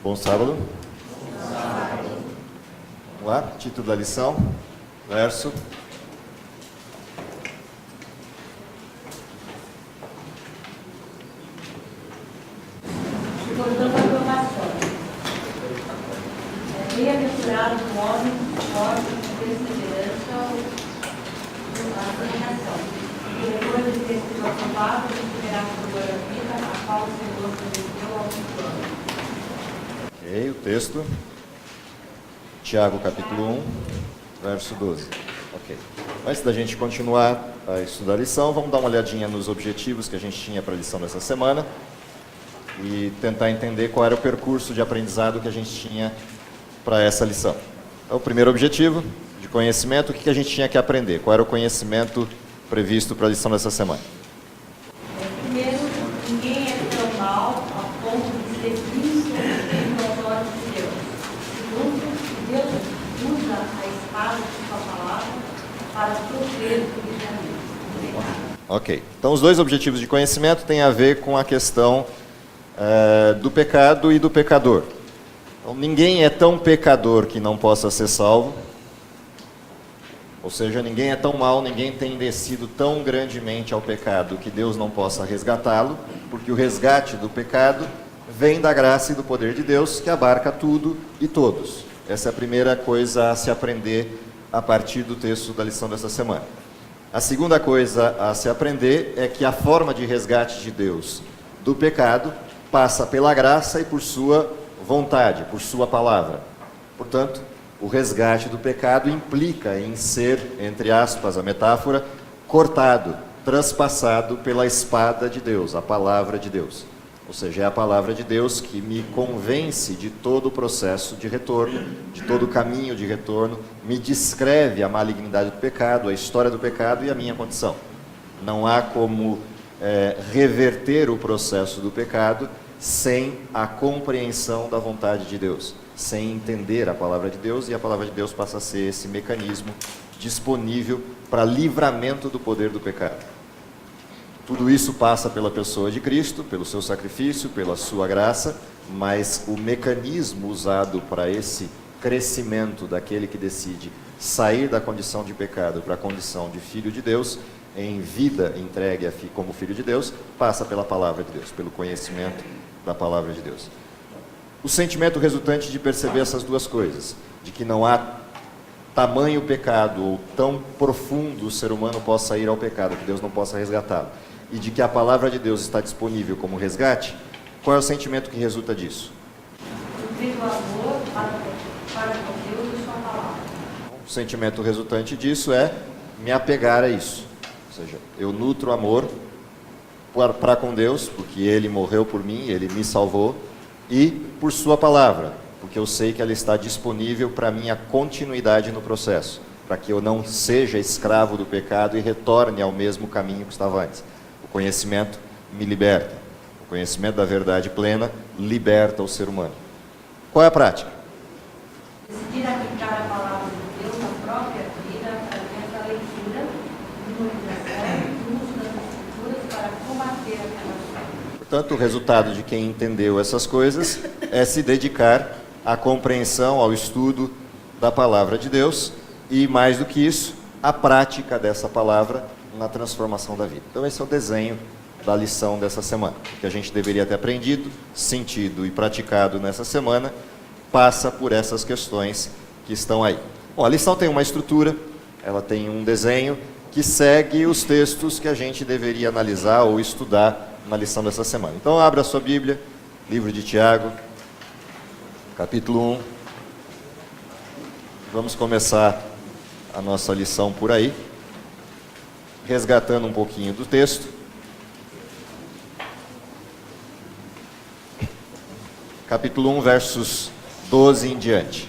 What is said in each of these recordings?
Bom sábado. Vamos lá, título da lição, verso. Portanto, a aprovação. Bem-aventurado o homem que forte com perseverança a reinação. E depois de ter sido aprovado, receberá por glória a vida, a qual o Senhor prometeu ao seu plano. Ok, o texto. Tiago, capítulo 1, verso 12. Ok. Antes da gente continuar a estudar a lição, vamos dar uma olhadinha nos objetivos que a gente tinha para a lição dessa semana e tentar entender qual era o percurso de aprendizado que a gente tinha para essa lição. Então, o primeiro objetivo de conhecimento, o que a gente tinha que aprender? Qual era o conhecimento previsto para a lição dessa semana? Primeiro, ninguém é tão mal ao ponto de ser visto aos olhos de Deus. Segundo, Deus usa a espada de sua palavra para sofrer o cristianismo. Ok. Então, os dois objetivos de conhecimento têm a ver com a questão do pecado e do pecador. Então, ninguém é tão pecador que não possa ser salvo. Ou seja, ninguém é tão mau, ninguém tem descido tão grandemente ao pecado que Deus não possa resgatá-lo, porque o resgate do pecado vem da graça e do poder de Deus, que abarca tudo e todos. Essa é a primeira coisa a se aprender a partir do texto da lição dessa semana. A segunda coisa a se aprender é que a forma de resgate de Deus do pecado passa pela graça e por sua vontade, por sua palavra. Portanto, o resgate do pecado implica em ser, entre aspas, a metáfora, cortado, transpassado pela espada de Deus, a palavra de Deus. Ou seja, é a palavra de Deus que me convence de todo o processo de retorno, de todo o caminho de retorno, me descreve a malignidade do pecado, a história do pecado e a minha condição. Não há como reverter o processo do pecado sem a compreensão da vontade de Deus, sem entender a palavra de Deus, e a palavra de Deus passa a ser esse mecanismo disponível para livramento do poder do pecado. Tudo isso passa pela pessoa de Cristo, pelo seu sacrifício, pela sua graça, mas o mecanismo usado para esse crescimento daquele que decide sair da condição de pecado para a condição de filho de Deus, em vida entregue como filho de Deus, passa pela palavra de Deus, pelo conhecimento da palavra de Deus. O sentimento resultante de perceber essas duas coisas, de que não há tamanho pecado ou tão profundo o ser humano possa ir ao pecado, que Deus não possa resgatá-lo, e de que a palavra de Deus está disponível como resgate, qual é o sentimento que resulta disso? Nutrido amor para com Deus e sua palavra. O sentimento resultante disso é me apegar a isso. Ou seja, eu nutro amor para com Deus, porque Ele morreu por mim, Ele me salvou, e por sua palavra, porque eu sei que ela está disponível para minha continuidade no processo, para que eu não seja escravo do pecado e retorne ao mesmo caminho que estava antes. O conhecimento me liberta. O conhecimento da verdade plena liberta o ser humano. Qual é a prática? Decidir aplicar a palavra de Deus na própria vida através da leitura, memorização e uso das escrituras para combater aquelas coisas. Portanto, o resultado de quem entendeu essas coisas é se dedicar à compreensão, ao estudo da palavra de Deus e, mais do que isso, à prática dessa palavra na transformação da vida. Então, esse é o desenho da lição dessa semana. O que a gente deveria ter aprendido, sentido e praticado nessa semana passa por essas questões que estão aí. Bom, a lição tem uma estrutura, ela tem um desenho que segue os textos que a gente deveria analisar ou estudar na lição dessa semana. Então, abra a sua Bíblia, livro de Tiago, capítulo 1. Vamos começar a nossa lição por aí, resgatando um pouquinho do texto. Capítulo 1, versos 12 em diante,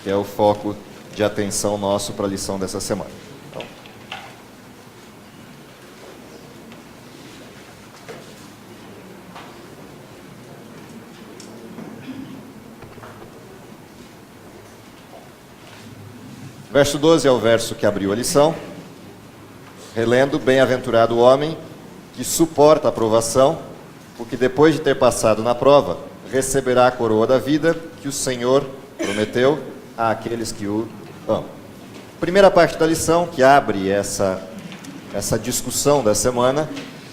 que é o foco de atenção nosso para a lição dessa semana. Então, verso 12 é o verso que abriu a lição. Relendo, bem-aventurado o homem que suporta a provação, porque depois de ter passado na prova, receberá a coroa da vida que o Senhor prometeu àqueles que o amam. Primeira parte da lição, que abre essa discussão da semana,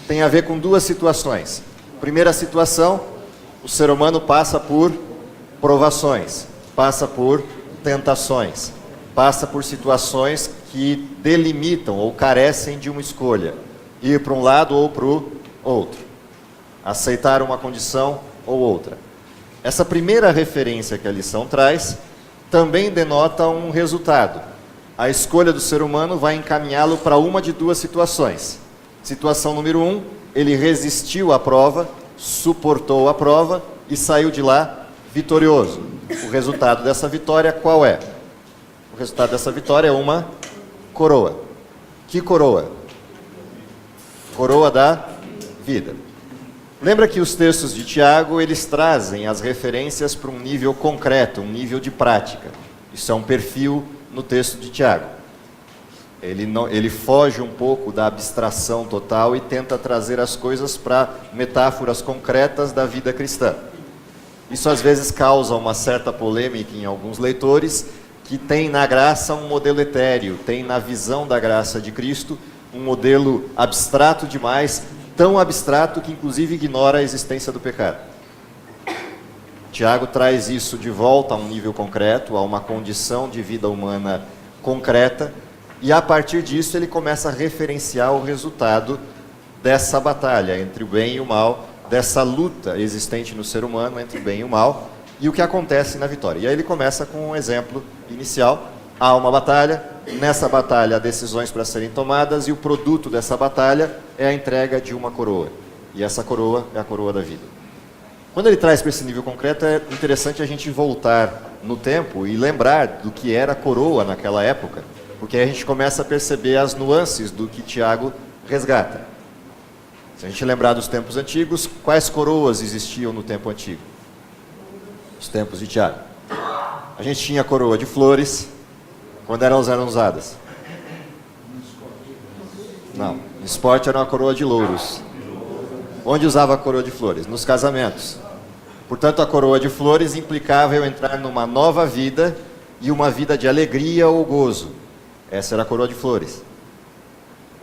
tem a ver com duas situações. Primeira situação, o ser humano passa por provações, passa por tentações, passa por situações que delimitam ou carecem de uma escolha, ir para um lado ou para o outro, aceitar uma condição ou outra. Essa primeira referência que a lição traz também denota um resultado. A escolha do ser humano vai encaminhá-lo para uma de duas situações. Situação número 1, ele resistiu à prova, suportou a prova e saiu de lá vitorioso. O resultado dessa vitória qual é? O resultado dessa vitória é uma coroa. Que coroa? Coroa da vida. Lembra que os textos de Tiago, eles trazem as referências para um nível concreto, um nível de prática. Isso é um perfil no texto de Tiago. Ele foge um pouco da abstração total e tenta trazer as coisas para metáforas concretas da vida cristã. Isso às vezes causa uma certa polêmica em alguns leitores, que tem na graça um modelo etéreo, tem na visão da graça de Cristo um modelo abstrato demais, tão abstrato que inclusive ignora a existência do pecado. Tiago traz isso de volta a um nível concreto, a uma condição de vida humana concreta, e a partir disso ele começa a referenciar o resultado dessa batalha entre o bem e o mal, dessa luta existente no ser humano entre o bem e o mal, e o que acontece na vitória. E aí ele começa com um exemplo inicial. Há uma batalha, nessa batalha há decisões para serem tomadas, e o produto dessa batalha é a entrega de uma coroa. E essa coroa é a coroa da vida. Quando ele traz para esse nível concreto, é interessante a gente voltar no tempo e lembrar do que era coroa naquela época, porque aí a gente começa a perceber as nuances do que Tiago resgata. Se a gente lembrar dos tempos antigos, quais coroas existiam no tempo antigo? Os tempos de Tiago. A gente tinha coroa de flores. Quando eram usadas? Não, no esporte era uma coroa de louros. Onde usava a coroa de flores? Nos casamentos. Portanto, a coroa de flores implicava eu entrar numa nova vida e uma vida de alegria ou gozo. Essa era a coroa de flores.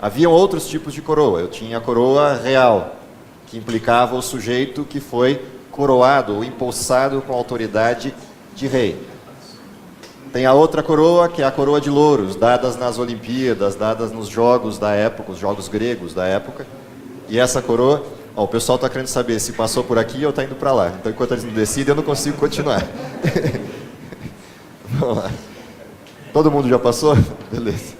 Haviam outros tipos de coroa. Eu tinha a coroa real, que implicava o sujeito que foi coroado ou empossado com autoridade de rei. Tem a outra coroa, que é a coroa de louros, dadas nas Olimpíadas, dadas nos jogos da época, os jogos gregos da época. E essa coroa, o pessoal está querendo saber se passou por aqui ou está indo para lá. Então, enquanto eles não decidem, eu não consigo continuar. Vamos lá. Todo mundo já passou? Beleza.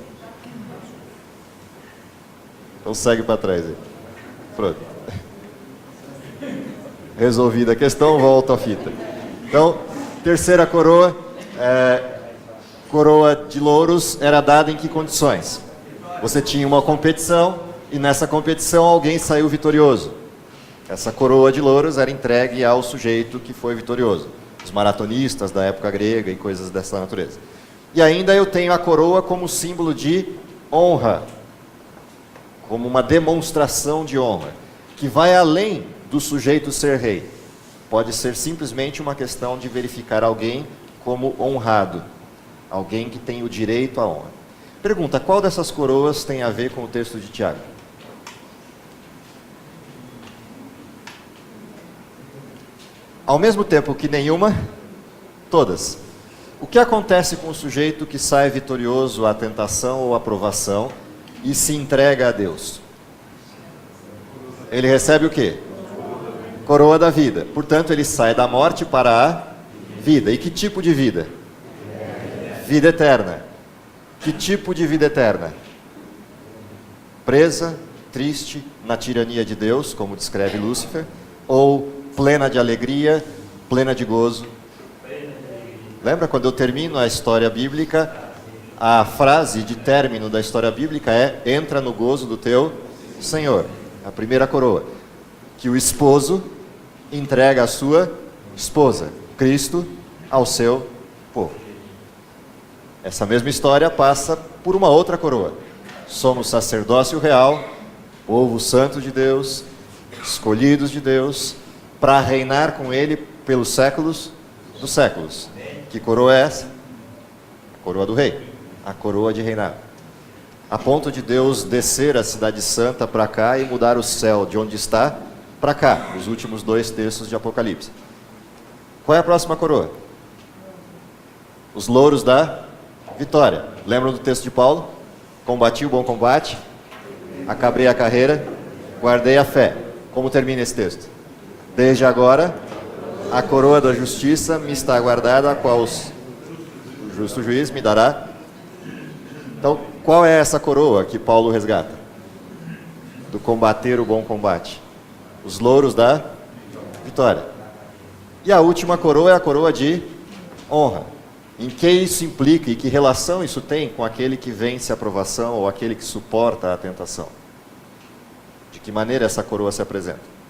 Então segue para trás aí. Pronto. Resolvida a questão, volta à fita. Então, terceira coroa, coroa de louros, era dada em que condições? Você tinha uma competição e nessa competição alguém saiu vitorioso. Essa coroa de louros era entregue ao sujeito que foi vitorioso. Os maratonistas da época grega e coisas dessa natureza. E ainda eu tenho a coroa como símbolo de honra, como uma demonstração de honra, que vai além do sujeito ser rei. Pode ser simplesmente uma questão de verificar alguém como honrado, alguém que tem o direito à honra. Pergunta, qual dessas coroas tem a ver com o texto de Tiago? Ao mesmo tempo que nenhuma, todas. O que acontece com o sujeito que sai vitorioso à tentação ou à provação e se entrega a Deus? Ele recebe o quê? Coroa da vida. Portanto, ele sai da morte para a vida. E que tipo de vida? Vida eterna. Que tipo de vida eterna? Presa, triste, na tirania de Deus, como descreve Lúcifer, ou plena de alegria, plena de gozo? Lembra quando eu termino a história bíblica, a frase de término da história bíblica é: entra no gozo do teu Senhor. A primeira coroa, que o esposo entrega a sua esposa, Cristo, ao seu povo. Essa mesma história passa por uma outra coroa. Somos sacerdócio real, povo santo de Deus, escolhidos de Deus, para reinar com Ele pelos séculos dos séculos. Que coroa é essa? A coroa do rei, a coroa de reinado. A ponto de Deus descer a cidade santa para cá e mudar o céu de onde está para cá, os últimos 2 textos de Apocalipse. Qual é a próxima coroa? Os louros da vitória. Lembram do texto de Paulo? Combati o bom combate, acabei a carreira, guardei a fé. Como termina esse texto? Desde agora, a coroa da justiça me está guardada, a qual o justo juiz me dará. Então, qual é essa coroa que Paulo resgata? Do combater o bom combate. Os louros da vitória. E a última coroa é a coroa de honra. Em que isso implica e que relação isso tem com aquele que vence a provação ou aquele que suporta a tentação? De que maneira essa coroa se apresenta?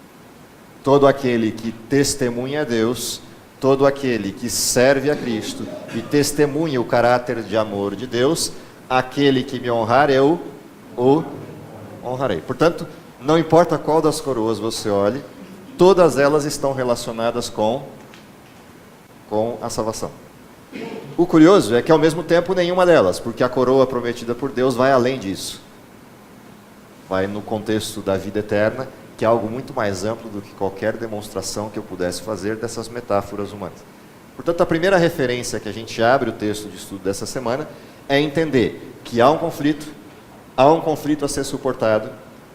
Todo aquele que testemunha a Deus, todo aquele que serve a Cristo e testemunha o caráter de amor de Deus, aquele que me honrar, eu o honrarei. Portanto, não importa qual das coroas você olhe, todas elas estão relacionadas com a salvação. O curioso é que ao mesmo tempo nenhuma delas, porque a coroa prometida por Deus vai além disso. Vai no contexto da vida eterna, que é algo muito mais amplo do que qualquer demonstração que eu pudesse fazer dessas metáforas humanas. Portanto, a primeira referência que a gente abre o texto de estudo dessa semana é entender que há um conflito a ser suportado,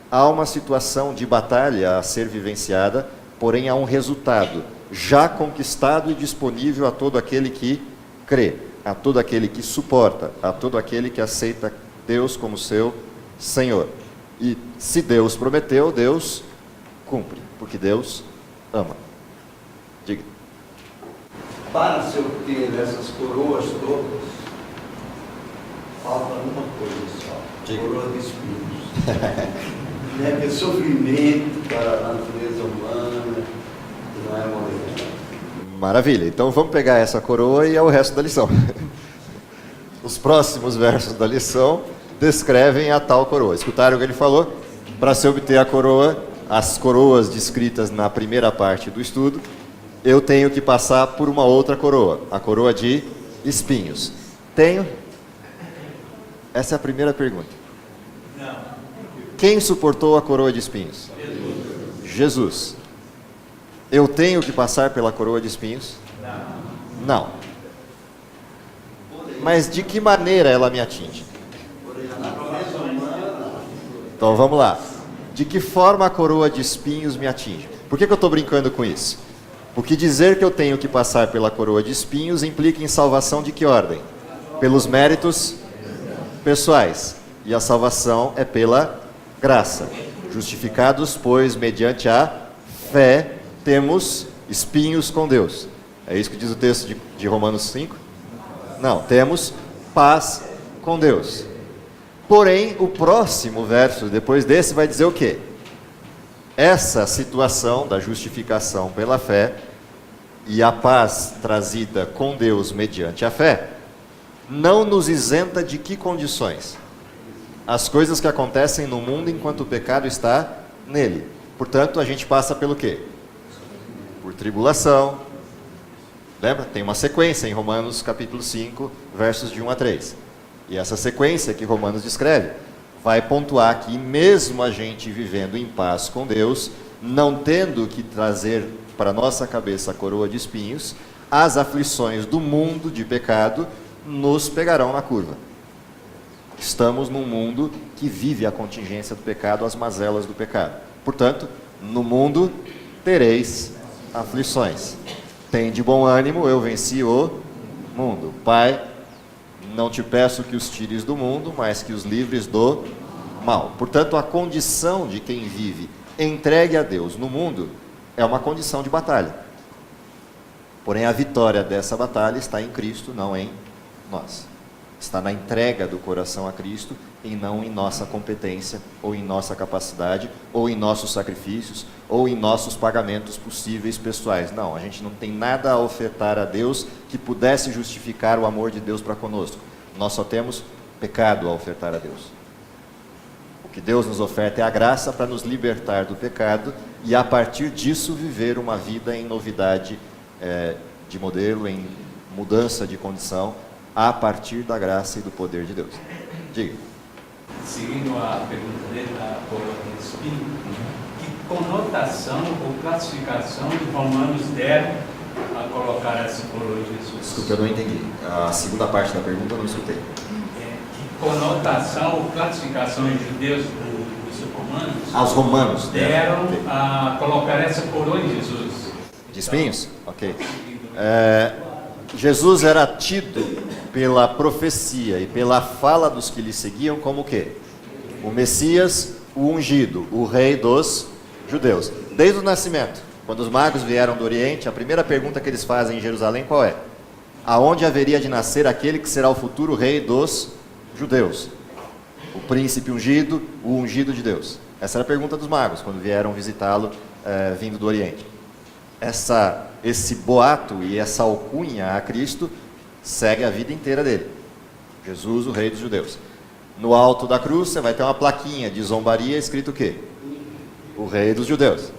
há uma situação de batalha a ser vivenciada, porém há um resultado já conquistado e disponível a todo aquele que crê, a todo aquele que suporta, a todo aquele que aceita Deus como seu Senhor. E se Deus prometeu, Deus cumpre, porque Deus ama. Diga. Para se obter essas coroas todas, falta uma coisa só: Diga. Coroa de espinhos. Que é sofrimento para a natureza humana, que não é moleza. Maravilha, então vamos pegar essa coroa e é o resto da lição. Os próximos versos da lição descrevem a tal coroa. Escutaram o que ele falou? Para se obter a coroa, as coroas descritas na primeira parte do estudo, eu tenho que passar por uma outra coroa, a coroa de espinhos. Tenho? Essa é a primeira pergunta. Não. Quem suportou a coroa de espinhos? Jesus. Eu tenho que passar pela coroa de espinhos? Não. Mas de que maneira ela me atinge? Então vamos lá. De que forma a coroa de espinhos me atinge? Por que eu estou brincando com isso? Porque dizer que eu tenho que passar pela coroa de espinhos implica em salvação de que ordem? Pelos méritos pessoais. E a salvação é pela graça. Justificados, pois, mediante a fé, temos espinhos com Deus. É isso que diz o texto de Romanos 5? Não, temos paz com Deus. Porém, o próximo verso, depois desse, vai dizer o quê? Essa situação da justificação pela fé e a paz trazida com Deus mediante a fé, não nos isenta de que condições? As coisas que acontecem no mundo enquanto o pecado está nele. Portanto, a gente passa pelo quê? Por tribulação. Lembra? Tem uma sequência em Romanos capítulo 5, versos de 1 a 3. E essa sequência que Romanos descreve vai pontuar que mesmo a gente vivendo em paz com Deus, não tendo que trazer para nossa cabeça a coroa de espinhos, as aflições do mundo de pecado nos pegarão na curva. Estamos num mundo que vive a contingência do pecado, as mazelas do pecado. Portanto, no mundo tereis aflições. Tem de bom ânimo, eu venci o mundo. Pai, não te peço que os tires do mundo, mas que os livres do mal. Portanto, a condição de quem vive entregue a Deus no mundo é uma condição de batalha. Porém, a vitória dessa batalha está em Cristo, não em nós. Está na entrega do coração a Cristo e não em nossa competência, ou em nossa capacidade, ou em nossos sacrifícios, ou em nossos pagamentos possíveis pessoais. Não, a gente não tem nada a ofertar a Deus que pudesse justificar o amor de Deus para conosco. Nós só temos pecado a ofertar a Deus. O que Deus nos oferta é a graça para nos libertar do pecado e a partir disso viver uma vida em novidade de modelo, em mudança de condição, a partir da graça e do poder de Deus. Diga. Seguindo a pergunta dele, da coroa de espinho, que conotação ou classificação os romanos deram a colocar essa coroa de Jesus? Desculpa, eu não entendi. A segunda parte da pergunta eu não escutei. Que conotação ou classificação os judeus dos romanos Os romanos deram a colocar essa coroa em Jesus? de espinhos? Ok. Jesus era tido pela profecia e pela fala dos que lhe seguiam como o quê? O Messias, o ungido, o rei dos judeus. Desde o nascimento, quando os magos vieram do Oriente, a primeira pergunta que eles fazem em Jerusalém qual é? Aonde haveria de nascer aquele que será o futuro rei dos judeus? O príncipe ungido, o ungido de Deus. Essa era a pergunta dos magos, quando vieram visitá-lo vindo do Oriente. Esse boato e essa alcunha a Cristo segue a vida inteira dele. Jesus, o rei dos judeus. No alto da cruz, você vai ter uma plaquinha de zombaria escrito o quê? O rei dos judeus.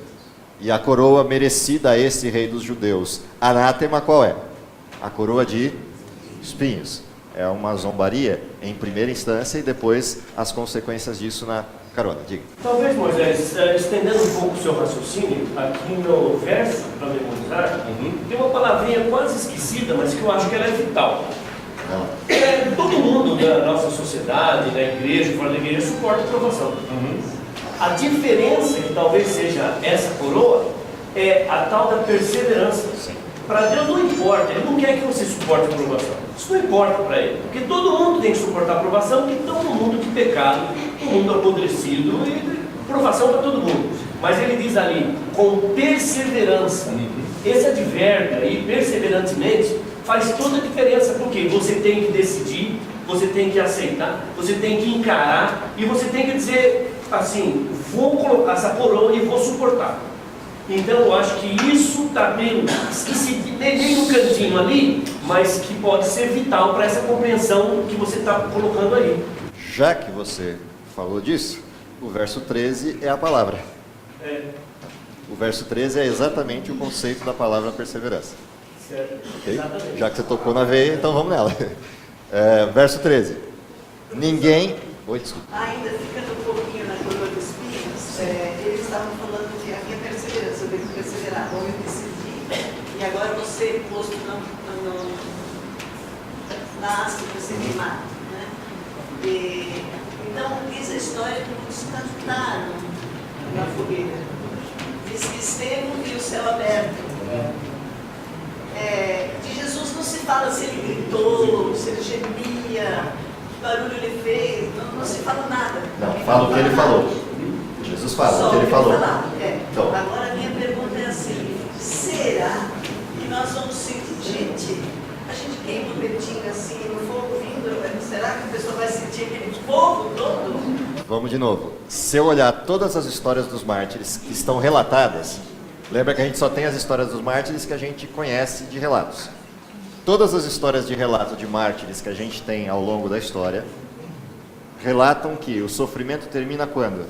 E a coroa merecida a esse rei dos judeus, anátema, qual é? A coroa de espinhos. É uma zombaria em primeira instância e depois as consequências disso na carona. Diga. Talvez, Moisés, estendendo um pouco o seu raciocínio, aqui no verso, para memorizar, tem uma palavrinha quase esquecida, mas que eu acho que ela é vital. Todo mundo da nossa sociedade, da igreja, fora da igreja, suporta a provação. A diferença que talvez seja essa coroa é a tal da perseverança. Para Deus não importa, Ele não quer que você suporte a provação. Isso não importa para Ele, porque todo mundo tem que suportar a provação, porque estamos num mundo de pecado, um mundo apodrecido, e provação para todo mundo. Mas Ele diz ali, com perseverança. Esse advérbio aí, perseverantemente, faz toda a diferença, porque você tem que decidir, você tem que aceitar, você tem que encarar, e você tem que dizer assim, vou colocar essa coroa e vou suportar. Então eu acho que isso está bem esquecido, bem no cantinho ali, mas que pode ser vital para essa compreensão que você está colocando aí. Já que você falou disso, o verso 13 é a palavra. O verso 13 é exatamente o conceito da palavra perseverança. Certo. Okay? Já que você tocou na veia, então vamos nela. Verso 13. Ninguém... Oi, desculpa. Ainda ficando um pouquinho na coroa dos espinhos, eles estavam falando que a minha perseverança, eu devo perseverar, bom, eu decidi, e agora você posto na haste para ser queimado, né? Então, diz a história que eles cantaram na fogueira. Diz que Estevão viu o céu aberto. De Jesus não se fala se ele gritou, se ele gemia, que barulho ele fez, não se fala nada. Não, fala o que ele falou. Jesus fala o que ele falou. Então. Agora a minha pergunta é assim, será que nós vamos sentir, gente, a gente queima o dedinho assim no fogo vindo, será que a pessoa vai sentir aquele fogo todo? Vamos de novo. Se eu olhar todas as histórias dos mártires que estão relatadas, lembra que a gente só tem as histórias dos mártires que a gente conhece de relatos. Todas as histórias de relato de mártires que a gente tem ao longo da história relatam que o sofrimento termina quando?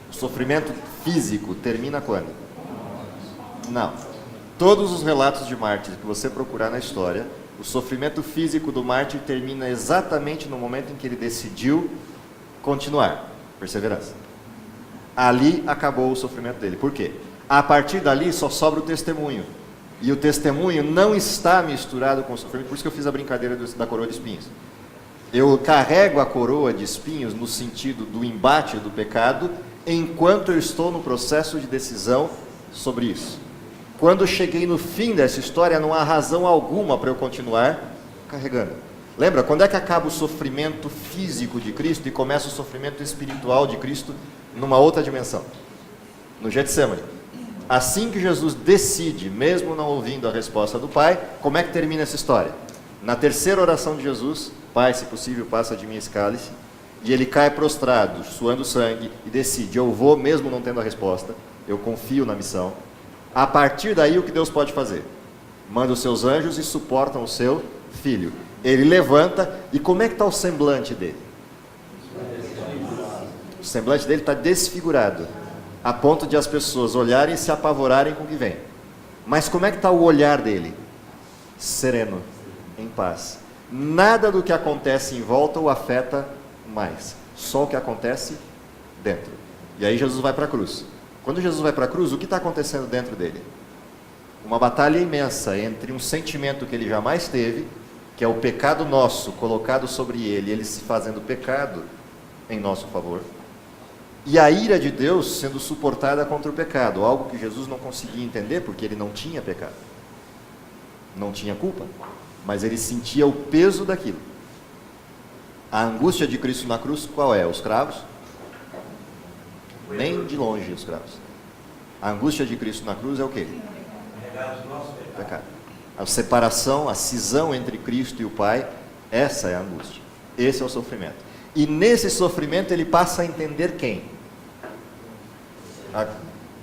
O sofrimento físico termina quando? Não. Todos os relatos de mártires que você procurar na história, o sofrimento físico do mártir termina exatamente no momento em que ele decidiu continuar. Perseverança. Ali acabou o sofrimento dele. Por quê? A partir dali só sobra o testemunho. E o testemunho não está misturado com o sofrimento. Por isso que eu fiz a brincadeira da coroa de espinhos. Eu carrego a coroa de espinhos no sentido do embate do pecado, enquanto eu estou no processo de decisão sobre isso. Quando eu cheguei no fim dessa história, não há razão alguma para eu continuar carregando. Lembra, quando é que acaba o sofrimento físico de Cristo e começa o sofrimento espiritual de Cristo numa outra dimensão? No Getsemane. Assim que Jesus decide, mesmo não ouvindo a resposta do Pai, como é que termina essa história? Na terceira oração de Jesus, Pai, se possível, passa de mim esse cálice, e ele cai prostrado, suando sangue, e decide, eu vou mesmo não tendo a resposta, eu confio na missão. A partir daí, o que Deus pode fazer? Manda os seus anjos e suportam o seu filho. Ele levanta, e como é que está o semblante dele? O semblante dele está desfigurado, a ponto de as pessoas olharem e se apavorarem com o que vem. Mas como é que está o olhar dele? Sereno, em paz. Nada do que acontece em volta o afeta mais. Só o que acontece dentro. E aí Jesus vai para a cruz. Quando Jesus vai para a cruz, o que está acontecendo dentro dele? Uma batalha imensa entre um sentimento que ele jamais teve, que é o pecado nosso colocado sobre ele se fazendo pecado em nosso favor, e a ira de Deus sendo suportada contra o pecado, algo que Jesus não conseguia entender porque ele não tinha pecado, não tinha culpa, mas ele sentia o peso daquilo. A angústia de Cristo na cruz, qual é? Os cravos? Nem de longe os cravos. A angústia de Cristo na cruz é o quê? Pecado. A separação, a cisão entre Cristo e o Pai, essa é a angústia. Esse é o sofrimento. E nesse sofrimento ele passa a entender quem?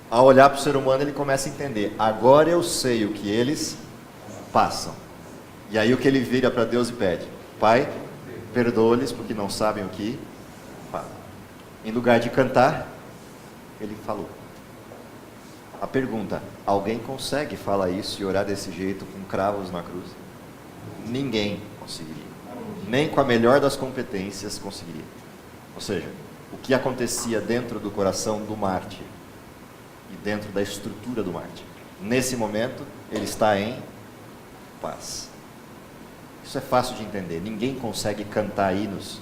A olhar para o ser humano ele começa a entender. Agora eu sei o que eles passam. E aí o que ele vira para Deus e pede? Pai, perdoa-lhes porque não sabem o que falam. Em lugar de cantar, ele falou. A pergunta, alguém consegue falar isso e orar desse jeito com cravos na cruz? Ninguém conseguiria. Nem com a melhor das competências conseguiria. Ou seja, o que acontecia dentro do coração do mártir e dentro da estrutura do mártir. Nesse momento, ele está em paz. Isso é fácil de entender. Ninguém consegue cantar hinos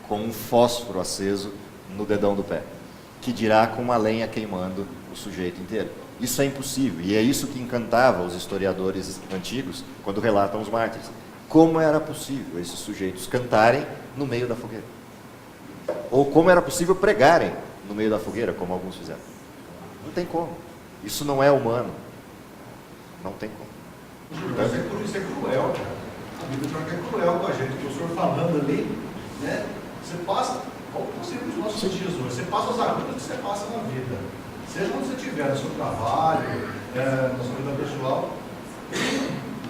com um fósforo aceso no dedão do pé, que dirá com uma lenha queimando o sujeito inteiro. Isso é impossível, e é isso que encantava os historiadores antigos quando relatam os mártires. Como era possível esses sujeitos cantarem no meio da fogueira? Ou como era possível pregarem no meio da fogueira, como alguns fizeram? Não tem como. Isso não é humano. Não tem como. Isso é cruel, cara. A Bíblia é cruel com a gente. O senhor falando ali, né? Você passa, como você nos nossos dias hoje, você passa as agruras que você passa na vida. Seja onde você estiver, no seu trabalho, na sua vida pessoal.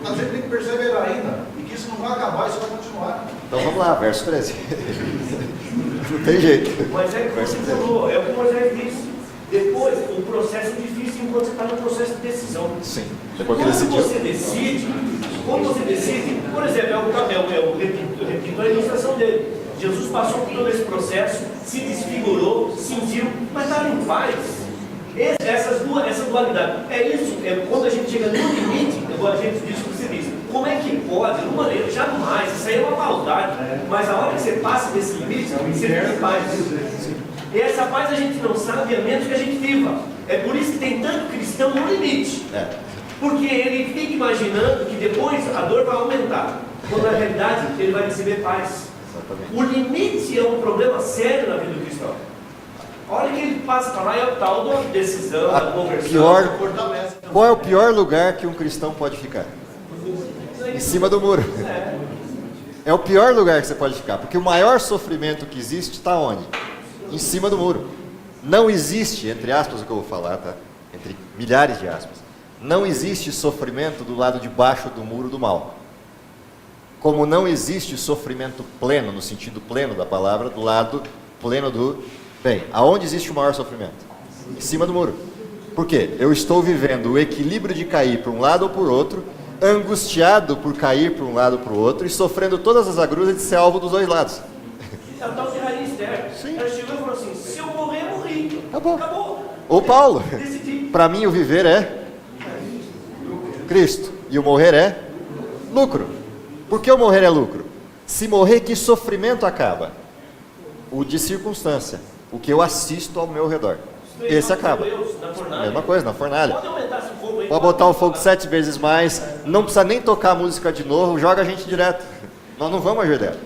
A gente tem que perseverar ainda. E que isso não vai acabar, isso vai continuar. Então vamos lá, verso 13. Não tem jeito. Mas é o que você falou, é o que o Moisés disse. Depois, o processo é difícil enquanto você está no processo de decisão. Sim. Depois que decidiu. Quando você decide, por exemplo, eu repito a ilustração dele. Jesus passou por todo esse processo, se desfigurou, sentiu, mas estava em paz. Essa dualidade. É isso, quando a gente chega no limite, igual a gente diz que você diz, como é que pode, numa maneira, jamais, isso aí é uma maldade. Mas a hora que você passa desse limite, você fica em paz. E essa paz a gente não sabe a menos que a gente viva. É por isso que tem tanto cristão no limite. Porque ele fica imaginando que depois a dor vai aumentar, quando na realidade ele vai receber paz. Exatamente. O limite é um problema sério na vida do cristão. A hora que ele passa para lá é o tal da decisão, da conversão. Qual é o pior lugar que um cristão pode ficar? Em cima do muro. É o pior lugar que você pode ficar, porque o maior sofrimento que existe está onde? Em cima do muro. Não existe, entre aspas, o que eu vou falar, tá? Entre milhares de aspas, não existe sofrimento do lado de baixo do muro do mal. Como não existe sofrimento pleno, no sentido pleno da palavra, do lado pleno do bem. Aonde existe o maior sofrimento? Em cima do muro. Por quê? Eu estou vivendo o equilíbrio de cair para um lado ou por outro, angustiado por cair para um lado ou para o outro e sofrendo todas as agruras de ser alvo dos dois lados. É o tal de Rainha Esther. Ela chegou e falou assim, se eu morrer, eu morri. Acabou. Ou Paulo, para mim o viver é Cristo e o morrer é lucro. Por que o morrer é lucro? Se morrer, que sofrimento acaba? O de circunstância, o que eu assisto ao meu redor. Esse acaba. Mesma coisa, na fornalha. Pode botar o fogo 7 vezes mais, não precisa nem tocar a música de novo, joga a gente direto. Nós não vamos agir dela.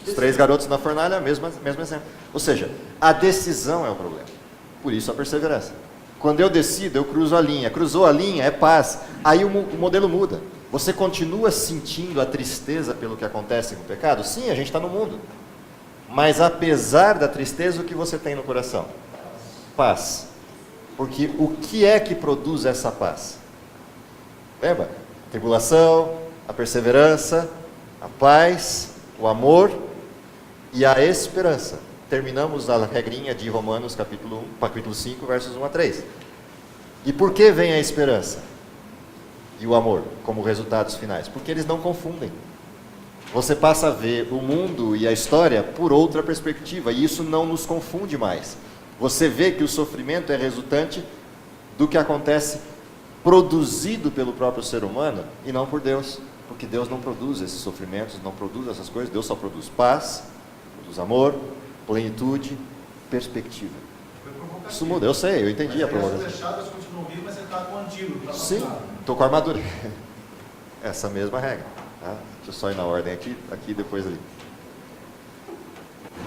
Os 3 garotos na fornalha, mesmo exemplo. Ou seja, a decisão é o problema. Por isso a perseverança. Quando eu decido, eu cruzo a linha. Cruzou a linha, é paz. Aí o modelo muda. Você continua sentindo a tristeza pelo que acontece com o pecado? Sim, a gente está no mundo. Mas apesar da tristeza, o que você tem no coração? Paz. Porque o que é que produz essa paz? Lembra? A tribulação, a perseverança, a paz, o amor e a esperança. Terminamos a regrinha de Romanos capítulo 5, versos 1 a 3. E por que vem a esperança e o amor como resultados finais? Porque eles não confundem. Você passa a ver o mundo e a história por outra perspectiva, e isso não nos confunde mais. Você vê que o sofrimento é resultante do que acontece produzido pelo próprio ser humano e não por Deus. Porque Deus não produz esses sofrimentos, não produz essas coisas. Deus só produz paz, produz amor, plenitude, perspectiva. Isso muda, eu sei, eu entendi a provocação. As fechadas continuam vivas, mas você está com o antídoto. Sim, estou com a armadura. Essa mesma regra. Tá? Deixa eu só ir na ordem aqui e depois ali.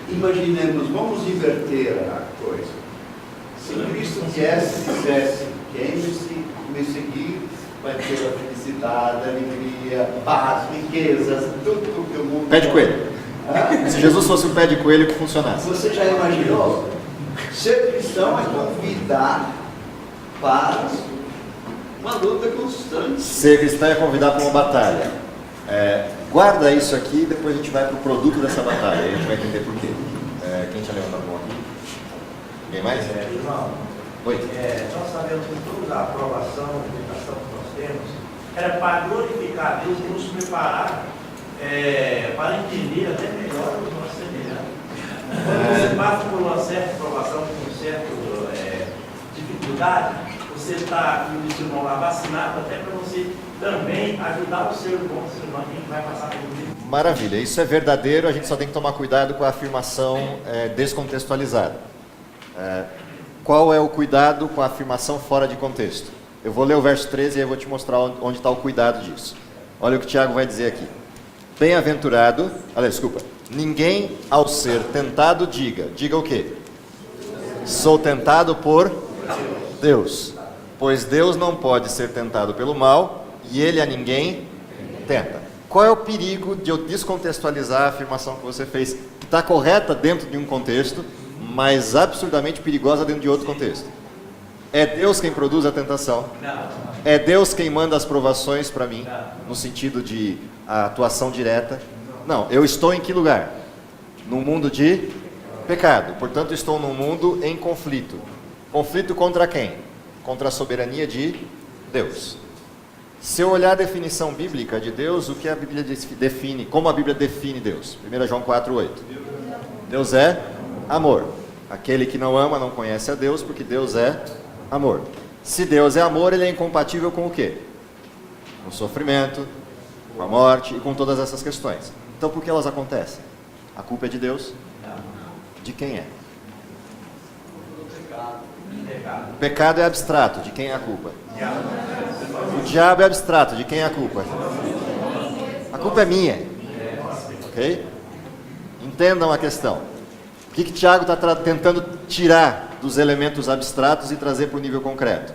Imaginemos, vamos inverter a coisa. Se Cristo viesse e dissesse, quem me seguir vai ter a felicidade, a alegria, paz, riquezas, tudo que o mundo... Pé de coelho. Hã? Se Jesus fosse um pé de coelho que funcionasse. Você já imaginou? Ser cristão é convidar para uma luta constante. Ser cristão é convidar para uma batalha. Guarda isso aqui e depois a gente vai para o produto dessa batalha. Aí a gente vai entender por quê. Quem tinha levantado a mão aqui? Ninguém mais? Irmão, Oi. nós sabemos que toda a aprovação, a educação que nós temos, era para glorificar a Deus e nos preparar para entender até melhor os nossos semelhantes. Quando você passa por uma certa aprovação, por uma certa dificuldade, você está, como disse o irmão lá, vacinado até para você também ajudar o seu irmão que vai passar por isso. Maravilha, isso é verdadeiro, a gente só tem que tomar cuidado com a afirmação descontextualizada. Qual é o cuidado com a afirmação fora de contexto? Eu vou ler o verso 13 e aí eu vou te mostrar onde está o cuidado disso. Olha o que Tiago vai dizer aqui. Bem-aventurado, ninguém ao ser tentado diga o quê? Sou tentado por Deus, pois Deus não pode ser tentado pelo mal e ele a ninguém tenta. Qual é o perigo de eu descontextualizar a afirmação que você fez, que está correta dentro de um contexto, mas absurdamente perigosa dentro de outro contexto? É Deus quem produz a tentação? Não. É Deus quem manda as provações para mim, no sentido de atuação direta? Não, eu estou em que lugar? Num mundo de pecado, portanto estou num mundo em conflito. Conflito contra quem? Contra a soberania de Deus. Se eu olhar a definição bíblica de Deus, o que a Bíblia define, como a Bíblia define Deus? 1 João 4,8. Deus é amor. Aquele que não ama não conhece a Deus, porque Deus é amor. Se Deus é amor, ele é incompatível com o quê? Com o sofrimento, com a morte e com todas essas questões. Então por que elas acontecem? A culpa é de Deus? De quem é? O pecado é abstrato, de quem é a culpa? O diabo é abstrato, de quem é a culpa? A culpa é minha. Ok? Entendam a questão. O que Tiago está tentando tirar dos elementos abstratos e trazer para o nível concreto?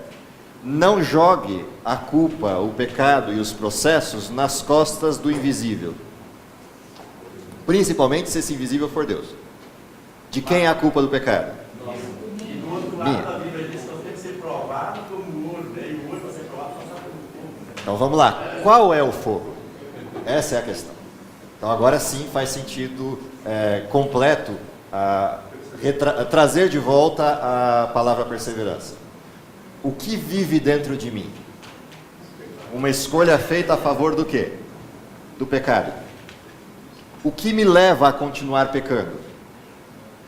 Não jogue a culpa, o pecado e os processos nas costas do invisível. Principalmente se esse invisível for Deus. De quem é a culpa do pecado? E do outro lado Minha. da Bíblia diz que nós temos que ser provados como ouro, né? E o ouro vai ser provado passar pelo fogo. Então vamos lá. Qual é o fogo? Essa é a questão. Então agora sim faz sentido completo trazer de volta a palavra perseverança. O que vive dentro de mim? Uma escolha feita a favor do quê? Do pecado. O que me leva a continuar pecando?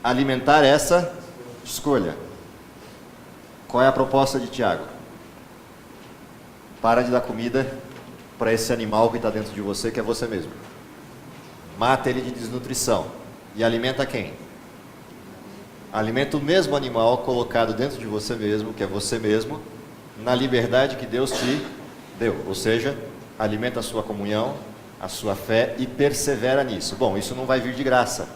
Alimentar essa escolha. Qual é a proposta de Tiago? Para de dar comida para esse animal que está dentro de você, que é você mesmo. Mata ele de desnutrição. E alimenta quem? Alimenta o mesmo animal colocado dentro de você mesmo, que é você mesmo, na liberdade que Deus te deu. Ou seja, alimenta a sua comunhão, a sua fé e persevera nisso. Bom, isso não vai vir de graça.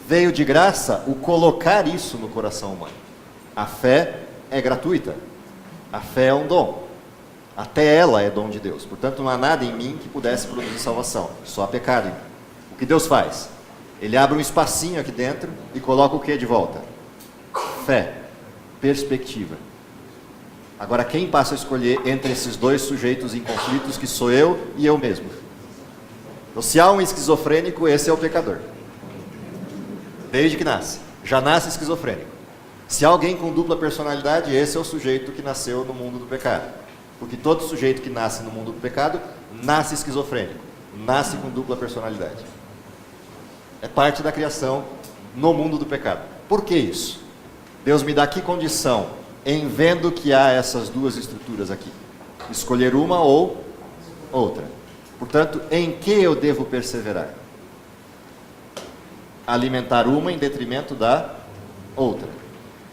Veio de graça o colocar isso no coração humano. A fé é gratuita. A fé é um dom. Até ela é dom de Deus. Portanto, não há nada em mim que pudesse produzir salvação. Só há pecado em mim. O que Deus faz? Ele abre um espacinho aqui dentro e coloca o que de volta? Fé. Perspectiva. Agora, quem passa a escolher entre esses dois sujeitos em conflitos, que sou eu e eu mesmo? Então, se há um esquizofrênico, esse é o pecador. Desde que nasce. Já nasce esquizofrênico. Se há alguém com dupla personalidade, esse é o sujeito que nasceu no mundo do pecado. Porque todo sujeito que nasce no mundo do pecado, nasce esquizofrênico, nasce com dupla personalidade. É parte da criação no mundo do pecado. Por que isso? Deus me dá que condição em vendo que há essas duas estruturas aqui? Escolher uma ou outra. Portanto, em que eu devo perseverar? Alimentar uma em detrimento da outra.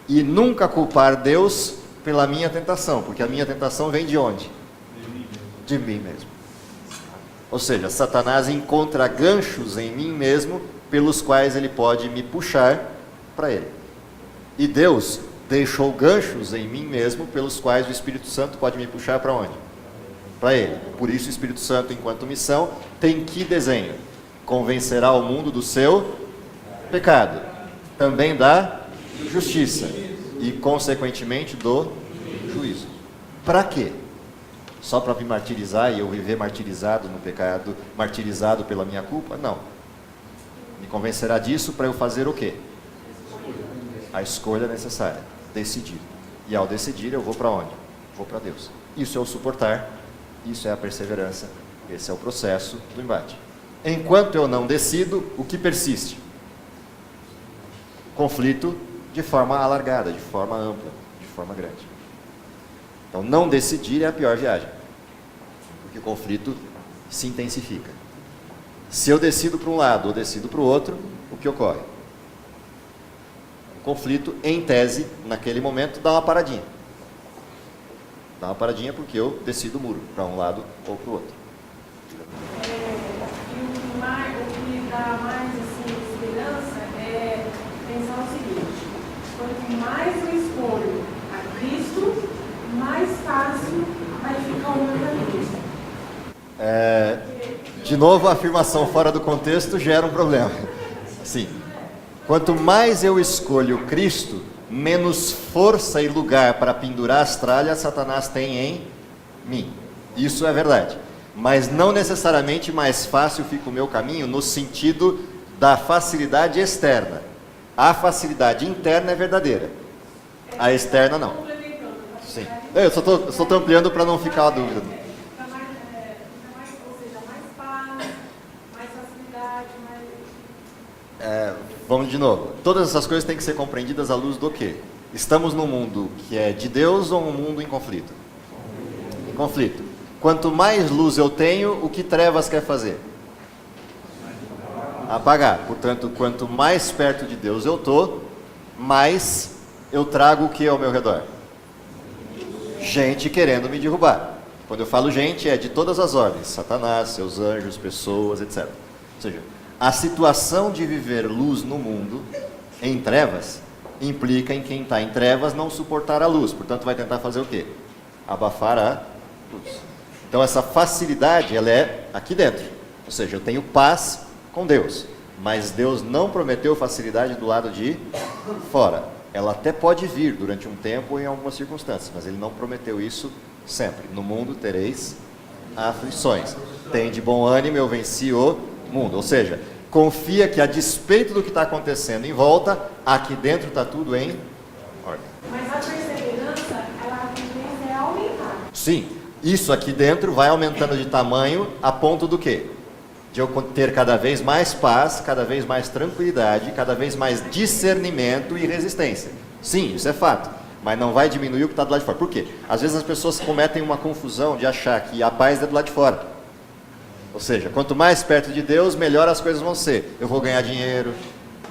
E nunca culpar Deus pela minha tentação, porque a minha tentação vem de onde? De mim mesmo. Ou seja, Satanás encontra ganchos em mim mesmo, pelos quais ele pode me puxar para ele. E Deus deixou ganchos em mim mesmo, pelos quais o Espírito Santo pode me puxar para onde? Para ele. Por isso o Espírito Santo, enquanto missão, tem que desenho? Convencerá o mundo do seu pecado, também da justiça e, consequentemente, do juízo. Para quê? Só para me martirizar e eu viver martirizado no pecado, martirizado pela minha culpa? Não. Me convencerá disso para eu fazer o quê? A escolha necessária. Decidir. E ao decidir eu vou para onde? Vou para Deus. Isso é o suportar, isso é a perseverança, esse é o processo do embate. Enquanto eu não decido, o que persiste? Conflito de forma alargada, de forma ampla, de forma grande. Então, não decidir é a pior viagem, porque o conflito se intensifica. Se eu decido para um lado ou decido para o outro, o que ocorre? O conflito, em tese, naquele momento, dá uma paradinha. Dá uma paradinha porque eu decido o muro, para um lado ou para o outro. O que dá mais assim, esperança é pensar o seguinte: quanto mais eu escolho a Cristo, mais fácil vai ficar o meu caminho. De novo, a afirmação fora do contexto gera um problema. Sim. Quanto mais eu escolho Cristo, menos força e lugar para pendurar as tralhas Satanás tem em mim. Isso é verdade. Mas não necessariamente mais fácil fica o meu caminho no sentido da facilidade externa. A facilidade interna é verdadeira. A externa não. Sim. Eu só estou ampliando para não ficar a dúvida. Ou seja, mais paz, mais facilidade, Vamos de novo. Todas essas coisas têm que ser compreendidas à luz do quê? Estamos num mundo que é de Deus ou um mundo em conflito? Em conflito. Quanto mais luz eu tenho, o que trevas quer fazer? Apagar. Portanto, quanto mais perto de Deus eu estou, mais eu trago o que ao meu redor? Gente querendo me derrubar. Quando eu falo gente, é de todas as ordens. Satanás, seus anjos, pessoas, etc. Ou seja, a situação de viver luz no mundo, em trevas, implica em quem está em trevas não suportar a luz. Portanto, vai tentar fazer o quê? Abafar a luz. Então, essa facilidade, ela é aqui dentro. Ou seja, eu tenho paz com Deus. Mas Deus não prometeu facilidade do lado de fora. Ela até pode vir durante um tempo em algumas circunstâncias, mas Ele não prometeu isso sempre. No mundo tereis aflições. Tem de bom ânimo, eu venci o mundo. Ou seja, confia que a despeito do que está acontecendo em volta, aqui dentro está tudo em ordem. mas a perseverança, ela tendência é aumentar. Sim, isso aqui dentro vai aumentando de tamanho a ponto do quê? De eu ter cada vez mais paz, cada vez mais tranquilidade, cada vez mais discernimento e resistência. Sim, isso é fato, mas não vai diminuir o que está do lado de fora. Por quê? Às vezes as pessoas cometem uma confusão de achar que a paz é do lado de fora. Ou seja, quanto mais perto de Deus, melhor as coisas vão ser. Eu vou ganhar dinheiro,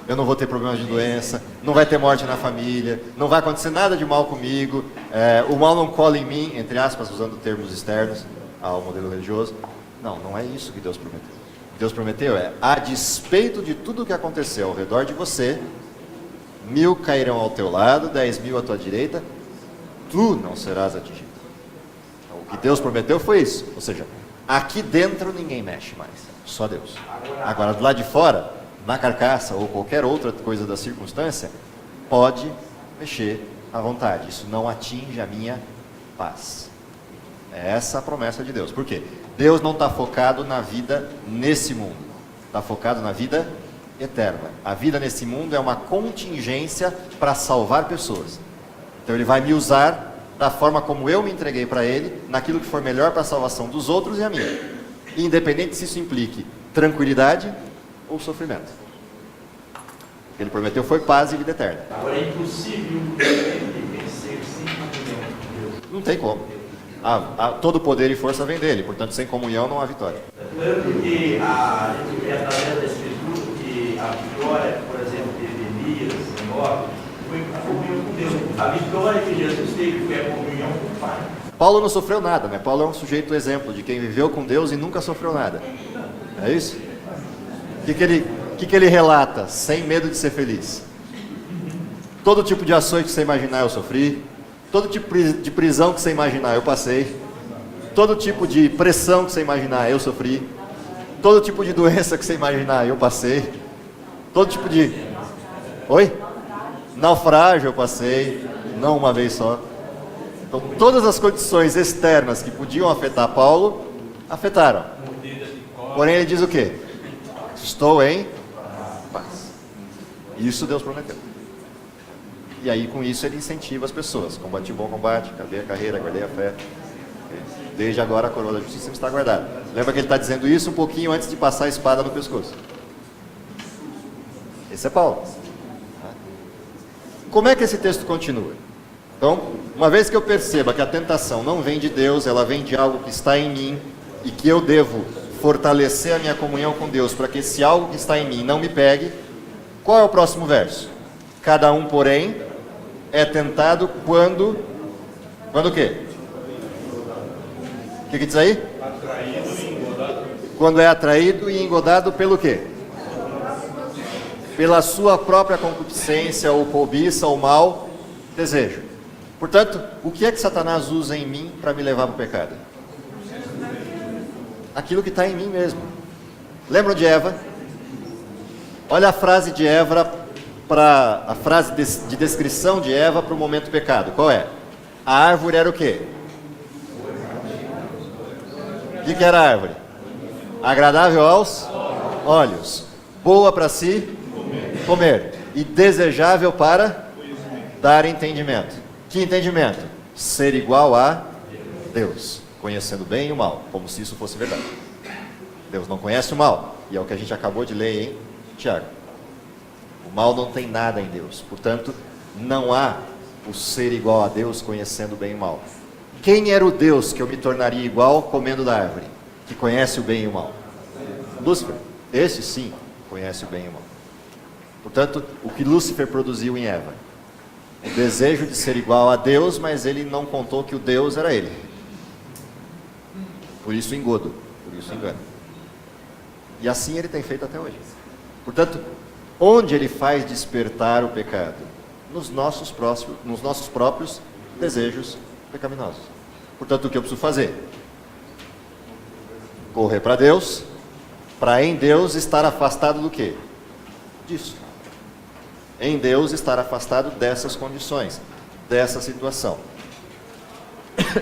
eu não vou ter problemas de doença, não vai ter morte na família, não vai acontecer nada de mal comigo, o mal não cola em mim, entre aspas, usando termos externos ao modelo religioso. Não, não é isso que Deus prometeu. Deus prometeu a despeito de tudo o que aconteceu ao redor de você, 1000 cairão ao teu lado, 10.000 à tua direita, tu não serás atingido. Então, o que Deus prometeu foi isso. Ou seja, aqui dentro ninguém mexe mais, só Deus. Agora, do lado de fora, na carcaça ou qualquer outra coisa da circunstância, pode mexer à vontade. Isso não atinge a minha paz. É essa a promessa de Deus. Por quê? Deus não está focado na vida nesse mundo. Está focado na vida eterna. A vida nesse mundo é uma contingência para salvar pessoas. Então ele vai me usar da forma como eu me entreguei para ele, naquilo que for melhor para a salvação dos outros e a minha. Independente se isso implique tranquilidade ou sofrimento. O que ele prometeu foi paz e vida eterna. Agora é impossível vencer sem comunhão com Deus. Não tem como. Todo poder e força vem dele, portanto sem comunhão não há vitória. Tanto que a gente vê através da Escritura que a vitória, por exemplo, de Elias, de Enoque, foi a comunhão com Deus. A vitória que Jesus teve foi a comunhão com o Pai. Paulo não sofreu nada, né? Paulo é um sujeito exemplo de quem viveu com Deus e nunca sofreu nada. É isso? O que ele relata, sem medo de ser feliz? Todo tipo de açoite que você imaginar eu sofri. Todo tipo de prisão que você imaginar eu passei. Todo tipo de pressão que você imaginar eu sofri. Todo tipo de doença que você imaginar eu passei. Todo tipo de... Oi? Naufrágio eu passei. Não uma vez só. Então todas as condições externas que podiam afetar Paulo, afetaram. Porém ele diz o quê? Estou em paz. Isso Deus prometeu. E aí com isso ele incentiva as pessoas. Combati o bom combate, acabei a carreira, guardei a fé. Desde agora a coroa da justiça me está guardada. Lembra que ele está dizendo isso um pouquinho antes de passar a espada no pescoço. Esse é Paulo. Como é que esse texto continua? Então, uma vez que eu perceba que a tentação não vem de Deus, ela vem de algo que está em mim e que eu devo fortalecer a minha comunhão com Deus para que esse algo que está em mim não me pegue, qual é o próximo verso? Cada um, porém, é tentado quando o quê? O que diz aí? Atraído e engodado. Quando é atraído e engodado pelo quê? Pela sua própria concupiscência, ou cobiça, ou mau desejo. Portanto, o que é que Satanás usa em mim para me levar para o pecado? Aquilo que está em mim mesmo. Lembram de Eva? Olha a frase de Eva, a frase de descrição de Eva para o momento do pecado. Qual é? A árvore era o quê? O que era a árvore? Agradável aos olhos, boa para si comer e desejável para dar entendimento. Que entendimento? Ser igual a Deus, conhecendo bem e o mal, como se isso fosse verdade. Deus não conhece o mal, e é o que a gente acabou de ler em Tiago. O mal não tem nada em Deus, portanto, não há o ser igual a Deus conhecendo bem e o mal. Quem era o Deus que eu me tornaria igual comendo da árvore? Que conhece o bem e o mal? Lúcifer. Esse sim conhece o bem e o mal. Portanto, o que Lúcifer produziu em Eva? O desejo de ser igual a Deus, mas ele não contou que o Deus era ele. Por isso engodo, por isso engano. E assim ele tem feito até hoje. Portanto, onde ele faz despertar o pecado? Nos nossos próprios desejos pecaminosos. Portanto, o que eu preciso fazer? Correr para Deus, para em Deus estar afastado do quê? Disso. Em Deus estar afastado dessas condições, dessa situação.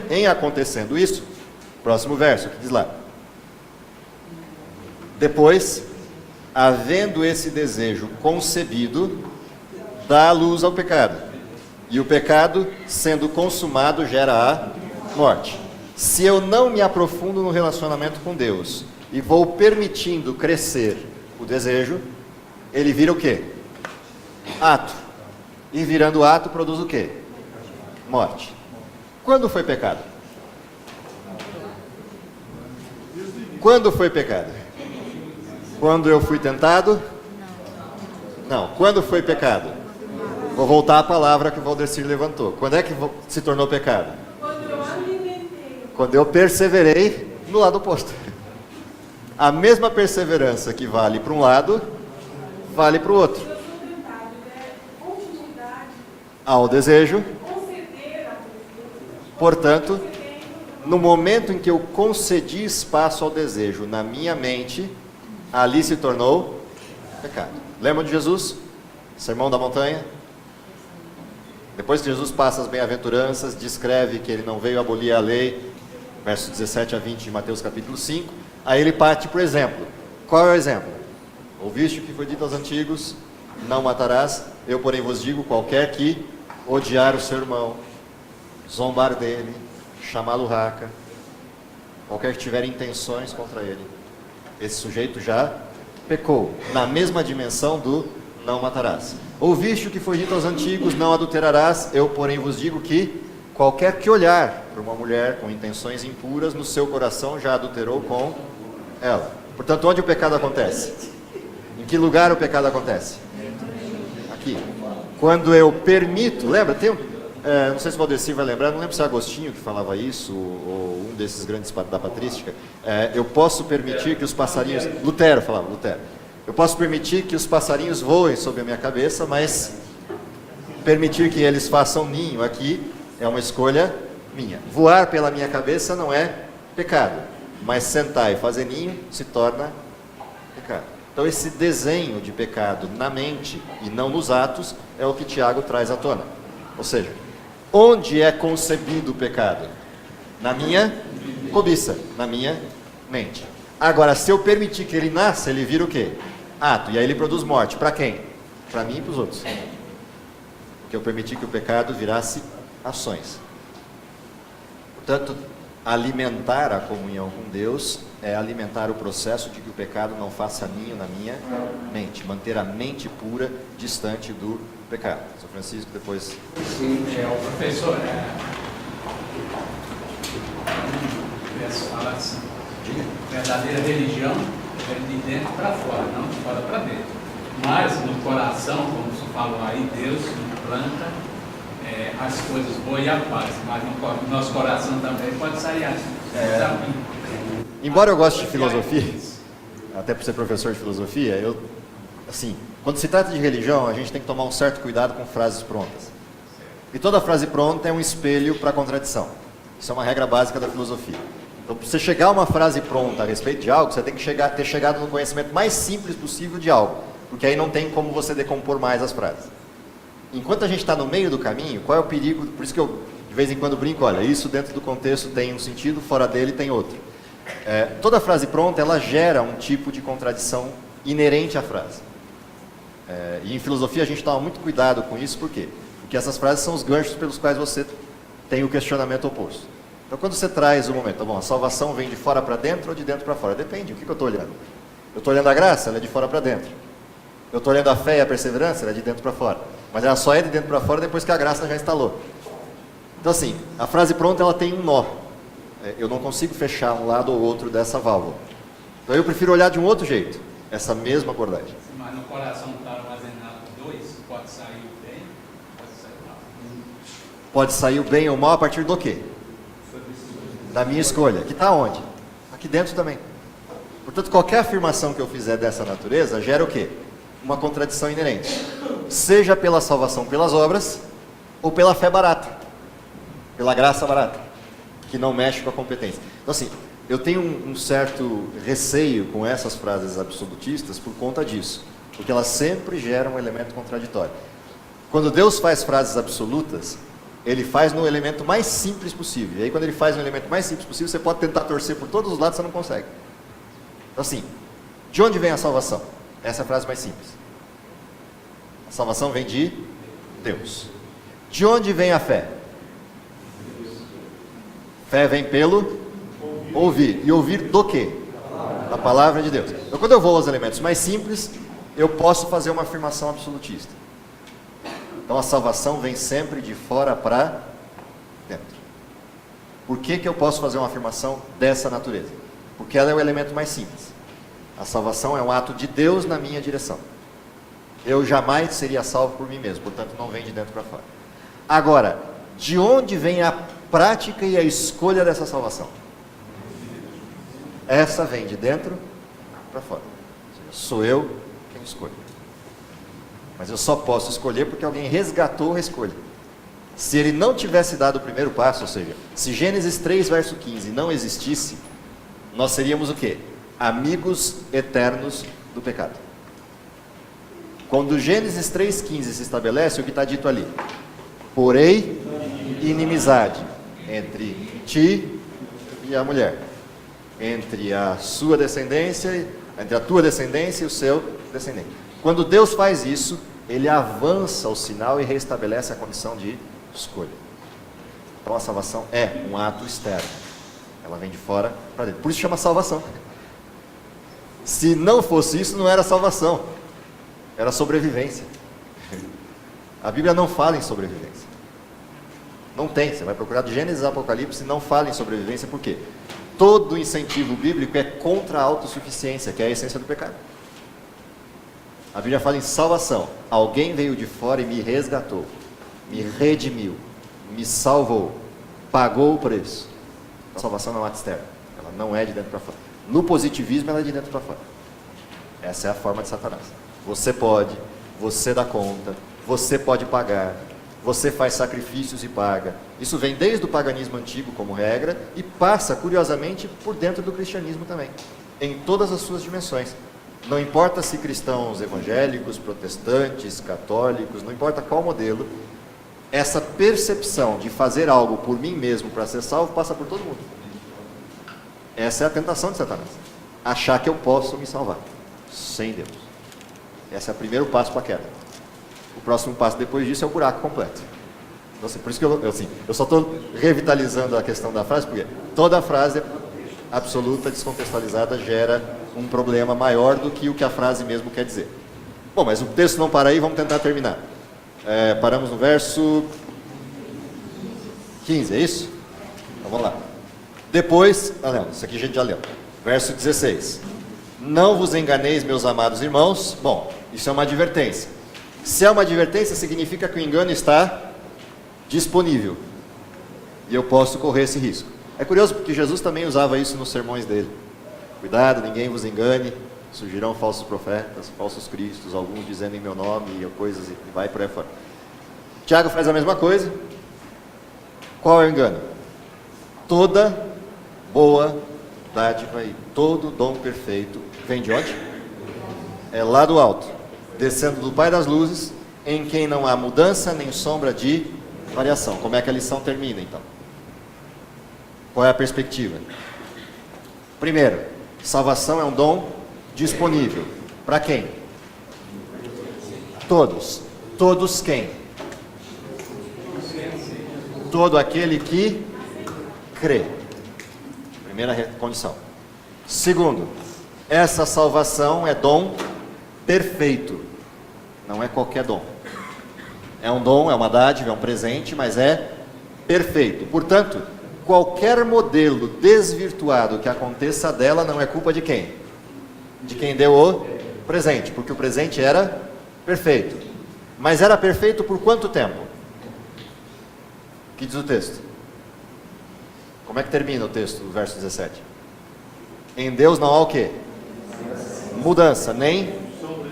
Em acontecendo isso, próximo verso, que diz lá: depois, havendo esse desejo concebido, dá luz ao pecado. E o pecado, sendo consumado, gera a morte. Se eu não me aprofundo no relacionamento com Deus e vou permitindo crescer o desejo, ele vira o quê? Ato. E virando ato, produz o quê? Morte. Quando foi pecado? Quando foi pecado? Quando eu fui tentado? Não. Quando foi pecado? Vou voltar à palavra que o Valdecir levantou. Quando é que se tornou pecado? Quando eu perseverei no lado oposto. A mesma perseverança que vale para um lado, vale para o outro. Ao desejo. Portanto, no momento em que eu concedi espaço ao desejo na minha mente, ali se tornou pecado. Lembram de Jesus? Sermão da Montanha? Depois que Jesus passa as bem-aventuranças, descreve que ele não veio abolir a lei, versos 17 a 20 de Mateus capítulo 5, aí ele parte para o exemplo. Qual é o exemplo? Ouviste o que foi dito aos antigos, não matarás. Eu, porém, vos digo, qualquer que odiar o seu irmão, zombar dele, chamá-lo raca, qualquer que tiver intenções contra ele, esse sujeito já pecou, na mesma dimensão do não matarás. Ouviste o que foi dito aos antigos, não adulterarás. Eu, porém, vos digo que qualquer que olhar para uma mulher com intenções impuras, no seu coração já adulterou com ela. Portanto, onde o pecado acontece? Em que lugar o pecado acontece? Aqui. Quando eu permito, lembra, não sei se o Valdecir vai lembrar, não lembro se é Agostinho que falava isso, ou um desses grandes da patrística, eu posso permitir que os passarinhos, Lutero falava, eu posso permitir que os passarinhos voem sobre a minha cabeça, mas permitir que eles façam ninho aqui é uma escolha minha. Voar pela minha cabeça não é pecado, mas sentar e fazer ninho se torna pecado. Então esse desenho de pecado na mente e não nos atos é o que Tiago traz à tona. Ou seja, onde é concebido o pecado? Na minha cobiça, na minha mente. Agora, se eu permitir que ele nasça, ele vira o quê? Ato. E aí ele produz morte. Para quem? Para mim e para os outros. Porque eu permiti que o pecado virasse ações. Portanto, alimentar a comunhão com Deus é alimentar o processo de que o pecado não faça ninho na minha mente. Manter a mente pura, distante do pecado. São Francisco, depois... Sim, o professor, fala assim, verdadeira religião é de dentro para fora, não de fora para dentro. Mas no coração, como você falou aí, Deus implanta as coisas boas e a paz, mas no nosso coração também pode sair as Embora eu goste de filosofia, até por ser professor de filosofia, quando se trata de religião, a gente tem que tomar um certo cuidado com frases prontas. E toda frase pronta é um espelho para a contradição. Isso é uma regra básica da filosofia. Então, para você chegar a uma frase pronta a respeito de algo, você tem que ter chegado no conhecimento mais simples possível de algo, porque aí não tem como você decompor mais as frases. Enquanto a gente está no meio do caminho, qual é o perigo? Por isso que eu, de vez em quando, brinco, olha, isso dentro do contexto tem um sentido, fora dele tem outro. Toda frase pronta, ela gera um tipo de contradição inerente à frase. E em filosofia a gente toma muito cuidado com isso, por quê? Porque essas frases são os ganchos pelos quais você tem o questionamento oposto. Então quando você traz o momento, a salvação vem de fora para dentro ou de dentro para fora? Depende, o que eu estou olhando? Eu estou olhando a graça, ela é de fora para dentro. Eu estou olhando a fé e a perseverança, ela é de dentro para fora. Mas ela só é de dentro para fora depois que a graça já instalou. Então assim, a frase pronta ela tem um nó. Eu não consigo fechar um lado ou outro dessa válvula. Então eu prefiro olhar de um outro jeito, essa mesma abordagem. Mas no coração está armazenado dois, pode sair o bem, pode sair o mal. Pode sair o bem ou o mal a partir do quê? Da minha escolha. Que está onde? Aqui dentro também. Portanto, qualquer afirmação que eu fizer dessa natureza gera o quê? Uma contradição inerente. Seja pela salvação pelas obras, ou pela fé barata, pela graça barata, que não mexe com a competência. Então assim, eu tenho um certo receio com essas frases absolutistas por conta disso, porque elas sempre geram um elemento contraditório. Quando Deus faz frases absolutas, Ele faz no elemento mais simples possível. E aí quando Ele faz no elemento mais simples possível, você pode tentar torcer por todos os lados, você não consegue. Então assim, de onde vem a salvação? Essa é a frase mais simples. A salvação vem de Deus. De onde vem a fé? Fé vem pelo ouvir. E ouvir do quê? Da palavra de Deus. Então quando eu vou aos elementos mais simples, eu posso fazer uma afirmação absolutista. Então a salvação vem sempre de fora para dentro. Por que eu posso fazer uma afirmação dessa natureza? Porque ela é o elemento mais simples. A salvação é um ato de Deus na minha direção. Eu jamais seria salvo por mim mesmo, portanto não vem de dentro para fora. Agora, de onde vem a prática e a escolha dessa salvação? Essa vem de dentro para fora. Ou seja, sou eu quem escolho. Mas eu só posso escolher porque alguém resgatou a escolha. Se ele não tivesse dado o primeiro passo, ou seja, se Gênesis 3, verso 15 não existisse, nós seríamos o quê? Amigos eternos do pecado. Quando Gênesis 3,15 se estabelece, o que está dito ali? Porém, inimizade entre ti e a mulher, entre a sua descendência, entre a tua descendência e o seu descendente. Quando Deus faz isso, Ele avança o sinal e restabelece a condição de escolha. Então a salvação é um ato externo. Ela vem de fora para dentro. Por isso chama salvação. Se não fosse isso, não era salvação. Era sobrevivência. A Bíblia não fala em sobrevivência. Não tem. Você vai procurar de Gênesis a Apocalipse, não fala em sobrevivência. Por quê? Todo incentivo bíblico é contra a autossuficiência, que é a essência do pecado. A Bíblia fala em salvação. Alguém veio de fora e me resgatou, me redimiu, me salvou, pagou o preço. A salvação não é um ato externo, ela não é de dentro para fora. No positivismo, ela é de dentro para fora. Essa é a forma de Satanás. Você pode, você dá conta, você pode pagar, você faz sacrifícios e paga. Isso vem desde o paganismo antigo como regra e passa, curiosamente, por dentro do cristianismo também, em todas as suas dimensões. Não importa se cristãos evangélicos, protestantes, católicos, não importa qual modelo, essa percepção de fazer algo por mim mesmo para ser salvo passa por todo mundo. Essa é a tentação de Satanás. Achar que eu posso me salvar sem Deus. Esse é o primeiro passo para a queda. O próximo passo depois disso é o buraco completo. Então, assim, por isso que eu só estou revitalizando a questão da frase, porque toda frase absoluta, descontextualizada, gera um problema maior do que o que a frase mesmo quer dizer. Bom, mas o texto não para aí, vamos tentar terminar. Paramos no verso 15, é isso? Então vamos lá. Depois, não, isso aqui a gente já leu. Verso 16. Não vos enganeis, meus amados irmãos. Bom, isso é uma advertência. Se é uma advertência, significa que o engano está disponível. E eu posso correr esse risco. É curioso porque Jesus também usava isso nos sermões dele. Cuidado, ninguém vos engane, surgirão falsos profetas, falsos cristos, alguns dizendo em meu nome e coisas e vai por aí fora. Tiago faz a mesma coisa. Qual é o engano? Toda boa dádiva e todo dom perfeito vem de onde? É lá do alto, descendo do Pai das luzes, em quem não há mudança nem sombra de variação. Como é que a lição termina então? Qual é a perspectiva? Primeiro, salvação é um dom disponível. Para quem? Todos. Todos quem? Todo aquele que crê. Primeira condição. Segundo, essa salvação é dom perfeito. Não é qualquer dom. É um dom, é uma dádiva, é um presente, mas é perfeito. Portanto, qualquer modelo desvirtuado que aconteça dela não é culpa de quem? De quem deu o presente, porque o presente era perfeito. Mas era perfeito por quanto tempo? O que diz o texto? Como é que termina o texto do verso 17? Em Deus não há o quê? Mudança, nem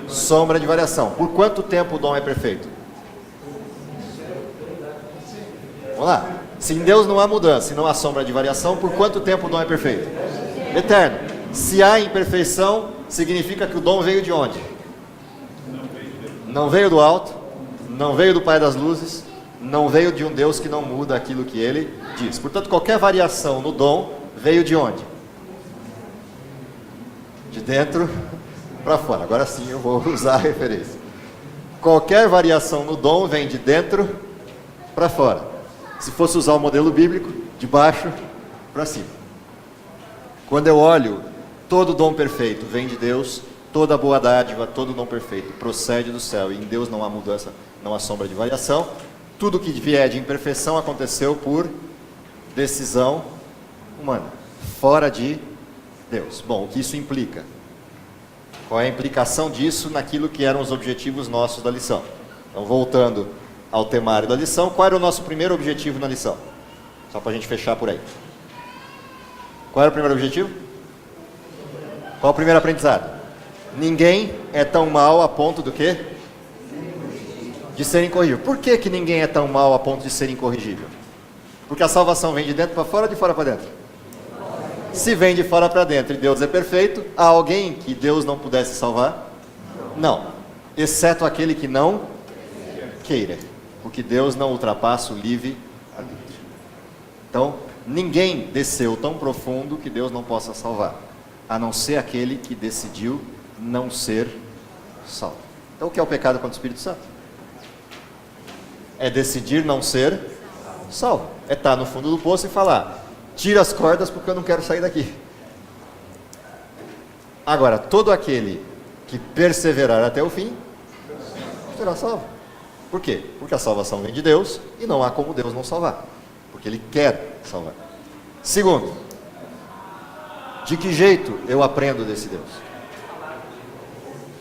sombra de variação. Por quanto tempo o dom é perfeito? Vamos lá. Se em Deus não há mudança e não há sombra de variação, por quanto tempo o dom é perfeito? Eterno. Se há imperfeição, significa que o dom veio de onde? Não veio do alto, não veio do Pai das luzes, não veio de um Deus que não muda aquilo que Ele diz. Portanto, qualquer variação no dom veio de onde? De dentro para fora. Agora sim eu vou usar a referência. Qualquer variação no dom vem de dentro para fora. Se fosse usar o modelo bíblico, de baixo para cima. Quando eu olho, todo dom perfeito vem de Deus, toda boa dádiva, todo dom perfeito procede do céu, e em Deus não há mudança, não há sombra de variação. Tudo que vier de imperfeição aconteceu por decisão humana, fora de Deus. Bom, o que isso implica? Qual é a implicação disso naquilo que eram os objetivos nossos da lição? Então, voltando ao temário da lição, qual era o nosso primeiro objetivo na lição? Só para a gente fechar por aí. Qual era o primeiro objetivo? Qual o primeiro aprendizado? Ninguém é tão mal a ponto do quê? De ser incorrigível. Por que que ninguém é tão mal a ponto de ser incorrigível? Porque a salvação vem de dentro para fora ou de fora para dentro? Se vem de fora para dentro e Deus é perfeito, há alguém que Deus não pudesse salvar? Não. Exceto aquele que não queira. Porque Deus não ultrapassa o livre-arbítrio. Então, ninguém desceu tão profundo que Deus não possa salvar. a não ser aquele que decidiu não ser salvo. Então o que é o pecado contra o Espírito Santo? É decidir não ser salvo. É estar no fundo do poço e falar, tira as cordas porque eu não quero sair daqui. Agora, todo aquele que perseverar até o fim, será salvo. Por quê? Porque a salvação vem de Deus e não há como Deus não salvar. Porque Ele quer salvar. Segundo, de que jeito eu aprendo desse Deus?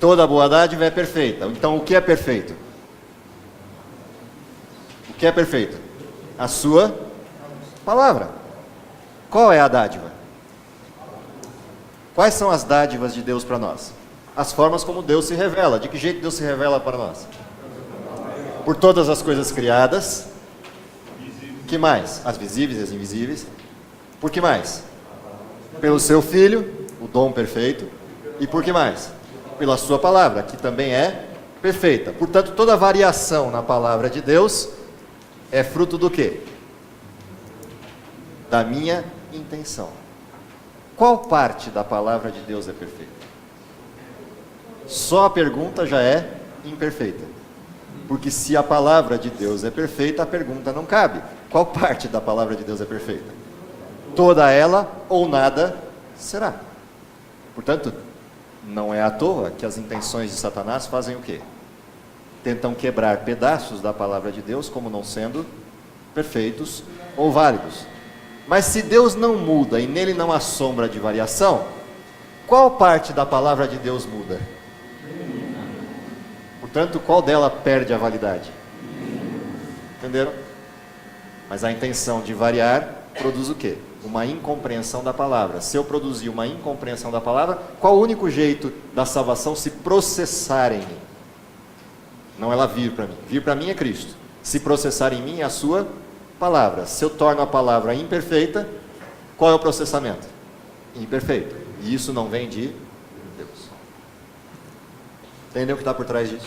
Toda boa dádiva é perfeita. Então, o que é perfeito? O que é perfeito? A sua palavra. Qual é a dádiva? Quais são as dádivas de Deus para nós? As formas como Deus se revela. De que jeito Deus se revela para nós? Por todas as coisas criadas. Que mais? As visíveis e as invisíveis. Por que mais? Pelo seu Filho, o dom perfeito. E por que mais? Pela sua palavra, que também é perfeita. Portanto, toda variação na palavra de Deus é fruto do quê? Da minha intenção. Qual parte da palavra de Deus é perfeita? Só a pergunta já é imperfeita. Porque se a palavra de Deus é perfeita, a pergunta não cabe. Qual parte da palavra de Deus é perfeita? Toda ela ou nada será. Portanto, não é à toa que as intenções de Satanás fazem o quê? Tentam quebrar pedaços da palavra de Deus como não sendo perfeitos ou válidos. Mas se Deus não muda e nele não há sombra de variação, qual parte da palavra de Deus muda? Portanto, qual dela perde a validade? Entenderam? Mas a intenção de variar produz o quê? Uma incompreensão da palavra. Se eu produzir uma incompreensão da palavra, qual o único jeito da salvação se processar em mim? Não ela vir para mim. Vir para mim é Cristo. Se processar em mim é a sua palavra. Se eu torno a palavra imperfeita, qual é o processamento? Imperfeito. E isso não vem de Deus. Entendeu o que está por trás disso?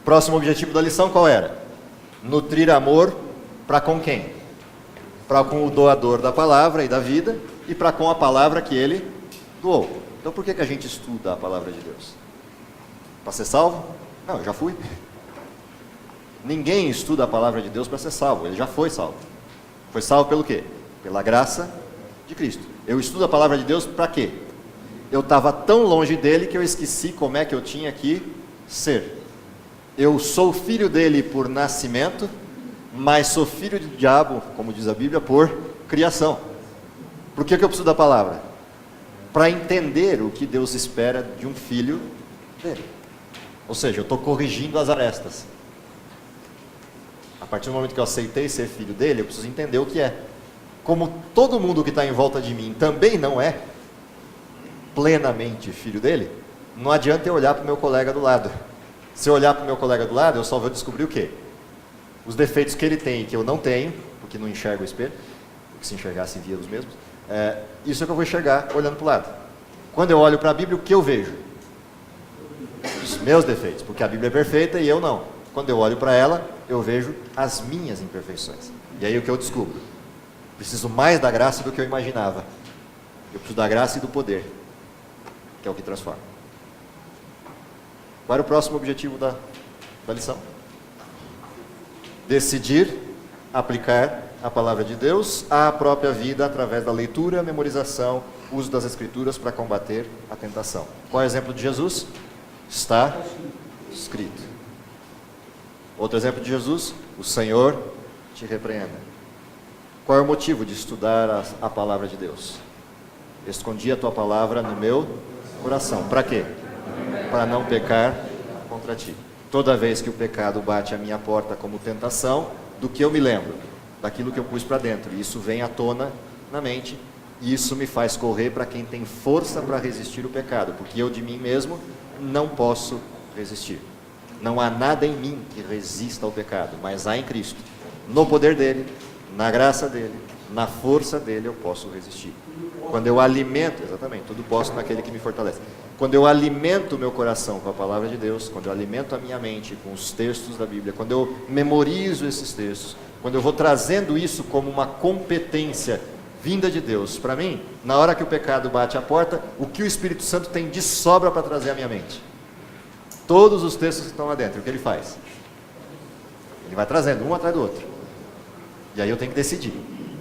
Próximo objetivo da lição qual era? Nutrir amor para com quem? Para com o doador da palavra e da vida e para com a palavra que ele doou. Então por que a gente estuda a palavra de Deus? Para ser salvo? Não, eu já fui. Ninguém estuda a palavra de Deus para ser salvo, ele já foi salvo. Foi salvo pelo quê? Pela graça de Cristo. Eu estudo a palavra de Deus para quê? Eu estava tão longe dele que eu esqueci como é que eu tinha que ser. Eu sou filho dele por nascimento, mas sou filho do diabo, como diz a Bíblia, por criação. Por que eu preciso da palavra? Para entender o que Deus espera de um filho dele. Ou seja, eu estou corrigindo as arestas. A partir do momento que eu aceitei ser filho dele, eu preciso entender o que é. Como todo mundo que está em volta de mim também não é plenamente filho dele, não adianta eu olhar para o meu colega do lado. Se eu olhar para o meu colega do lado, eu só vou descobrir o quê? Os defeitos que ele tem e que eu não tenho, porque não enxergo o espelho, porque se enxergasse via os mesmos, isso é que eu vou enxergar olhando para o lado. Quando eu olho para a Bíblia, o que eu vejo? Os meus defeitos, porque a Bíblia é perfeita e eu não. Quando eu olho para ela, eu vejo as minhas imperfeições. E aí o que eu descubro? Preciso mais da graça do que eu imaginava. Eu preciso da graça e do poder, que é o que transforma. Qual era o próximo objetivo da lição? Decidir aplicar a palavra de Deus à própria vida através da leitura, memorização, uso das Escrituras para combater a tentação. Qual é o exemplo de Jesus? Está escrito. Outro exemplo de Jesus? O Senhor te repreenda. Qual é o motivo de estudar a palavra de Deus? Escondi a tua palavra no meu coração. Para quê? Para não pecar contra ti. Toda vez que o pecado bate à minha porta como tentação, do que eu me lembro? Daquilo que eu pus para dentro. Isso vem à tona na mente. E isso me faz correr para quem tem força para resistir o pecado. Porque eu de mim mesmo não posso resistir. Não há nada em mim que resista ao pecado, mas há em Cristo. No poder dele, na graça dele, na força dele eu posso resistir. Quando eu alimento, exatamente, tudo posso naquele que me fortalece. Quando eu alimento o meu coração com a palavra de Deus, quando eu alimento a minha mente com os textos da Bíblia, quando eu memorizo esses textos, quando eu vou trazendo isso como uma competência vinda de Deus para mim, na hora que o pecado bate a porta, o que o Espírito Santo tem de sobra para trazer à minha mente? Todos os textos que estão lá dentro, o que ele faz? Ele vai trazendo um atrás do outro. E aí eu tenho que decidir.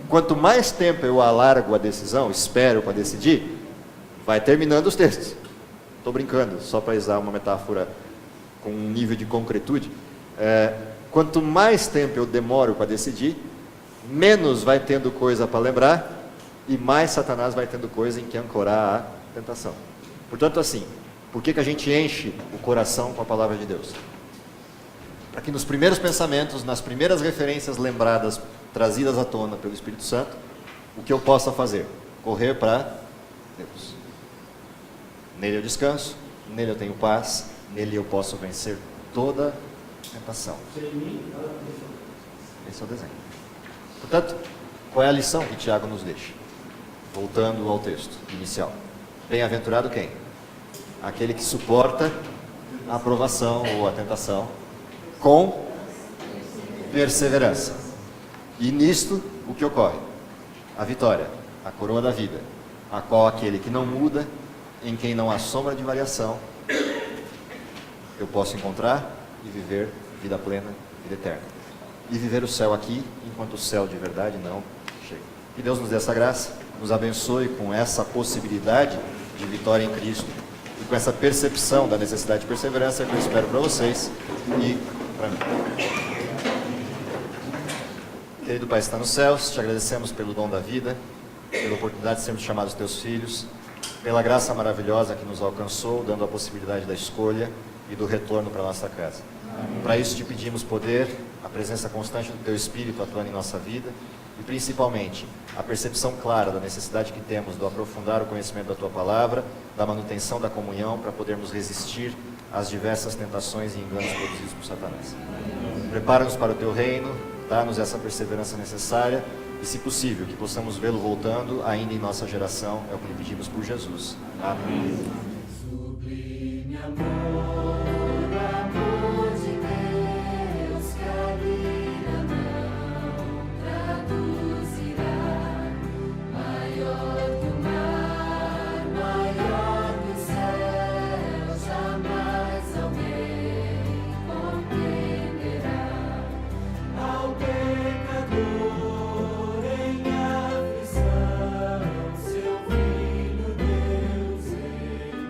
Quanto mais tempo eu alargo a decisão, espero para decidir, vai terminando os textos. Estou brincando, só para usar uma metáfora com um nível de concretude. Quanto mais tempo eu demoro para decidir, menos vai tendo coisa para lembrar e mais Satanás vai tendo coisa em que ancorar a tentação. Portanto, assim, por que a gente enche o coração com a palavra de Deus? Para que nos primeiros pensamentos, nas primeiras referências lembradas, trazidas à tona pelo Espírito Santo, o que eu possa fazer? Correr para Deus. Nele eu descanso, nele eu tenho paz, nele eu posso vencer toda tentação. Esse é o desenho. Portanto, qual é a lição que Tiago nos deixa? Voltando ao texto inicial. Bem-aventurado quem? Aquele que suporta a aprovação ou a tentação com perseverança. E nisto, o que ocorre? A vitória, a coroa da vida, a qual aquele que não muda, em quem não há sombra de variação, eu posso encontrar e viver vida plena, vida eterna. E viver o céu aqui, enquanto o céu de verdade não chega. Que Deus nos dê essa graça, nos abençoe com essa possibilidade de vitória em Cristo e com essa percepção da necessidade de perseverança que eu espero para vocês e para mim. Querido Pai, está nos céus, te agradecemos pelo dom da vida, pela oportunidade de sermos chamados teus filhos, pela graça maravilhosa que nos alcançou, dando a possibilidade da escolha e do retorno para a nossa casa. Para isso te pedimos poder, a presença constante do teu Espírito atuando em nossa vida e principalmente a percepção clara da necessidade que temos do aprofundar o conhecimento da tua palavra, da manutenção da comunhão para podermos resistir às diversas tentações e enganos produzidos por Satanás. Prepara-nos para o teu reino, dá-nos essa perseverança necessária e, se possível, que possamos vê-lo voltando ainda em nossa geração. É o que lhe pedimos por Jesus. Amém. Sublime amor, amor de Deus que a vida não traduzirá. Maior que o mar, maior que o céu, jamais alguém compreenderá. Ao pecador em aflição, seu Filho Deus enviará.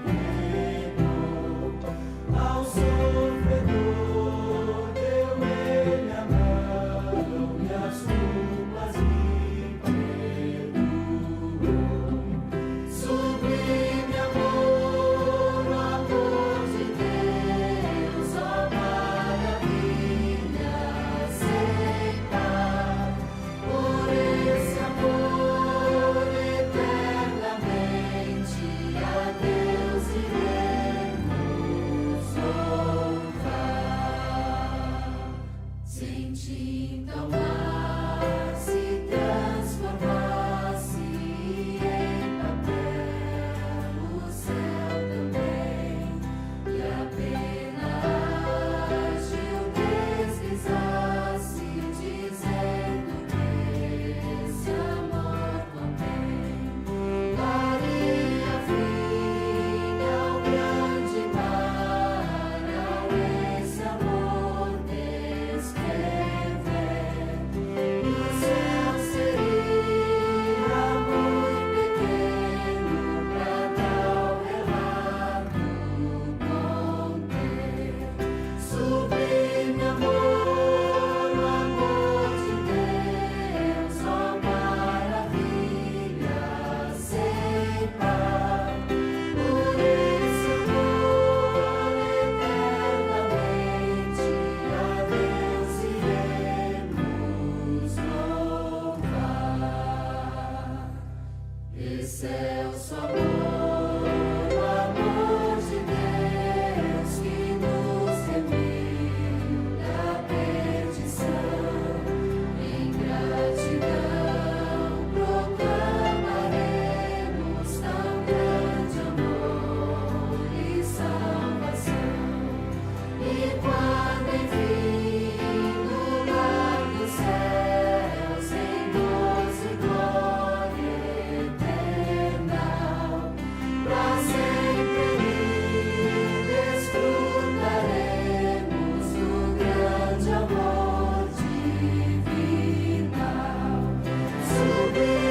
Deus.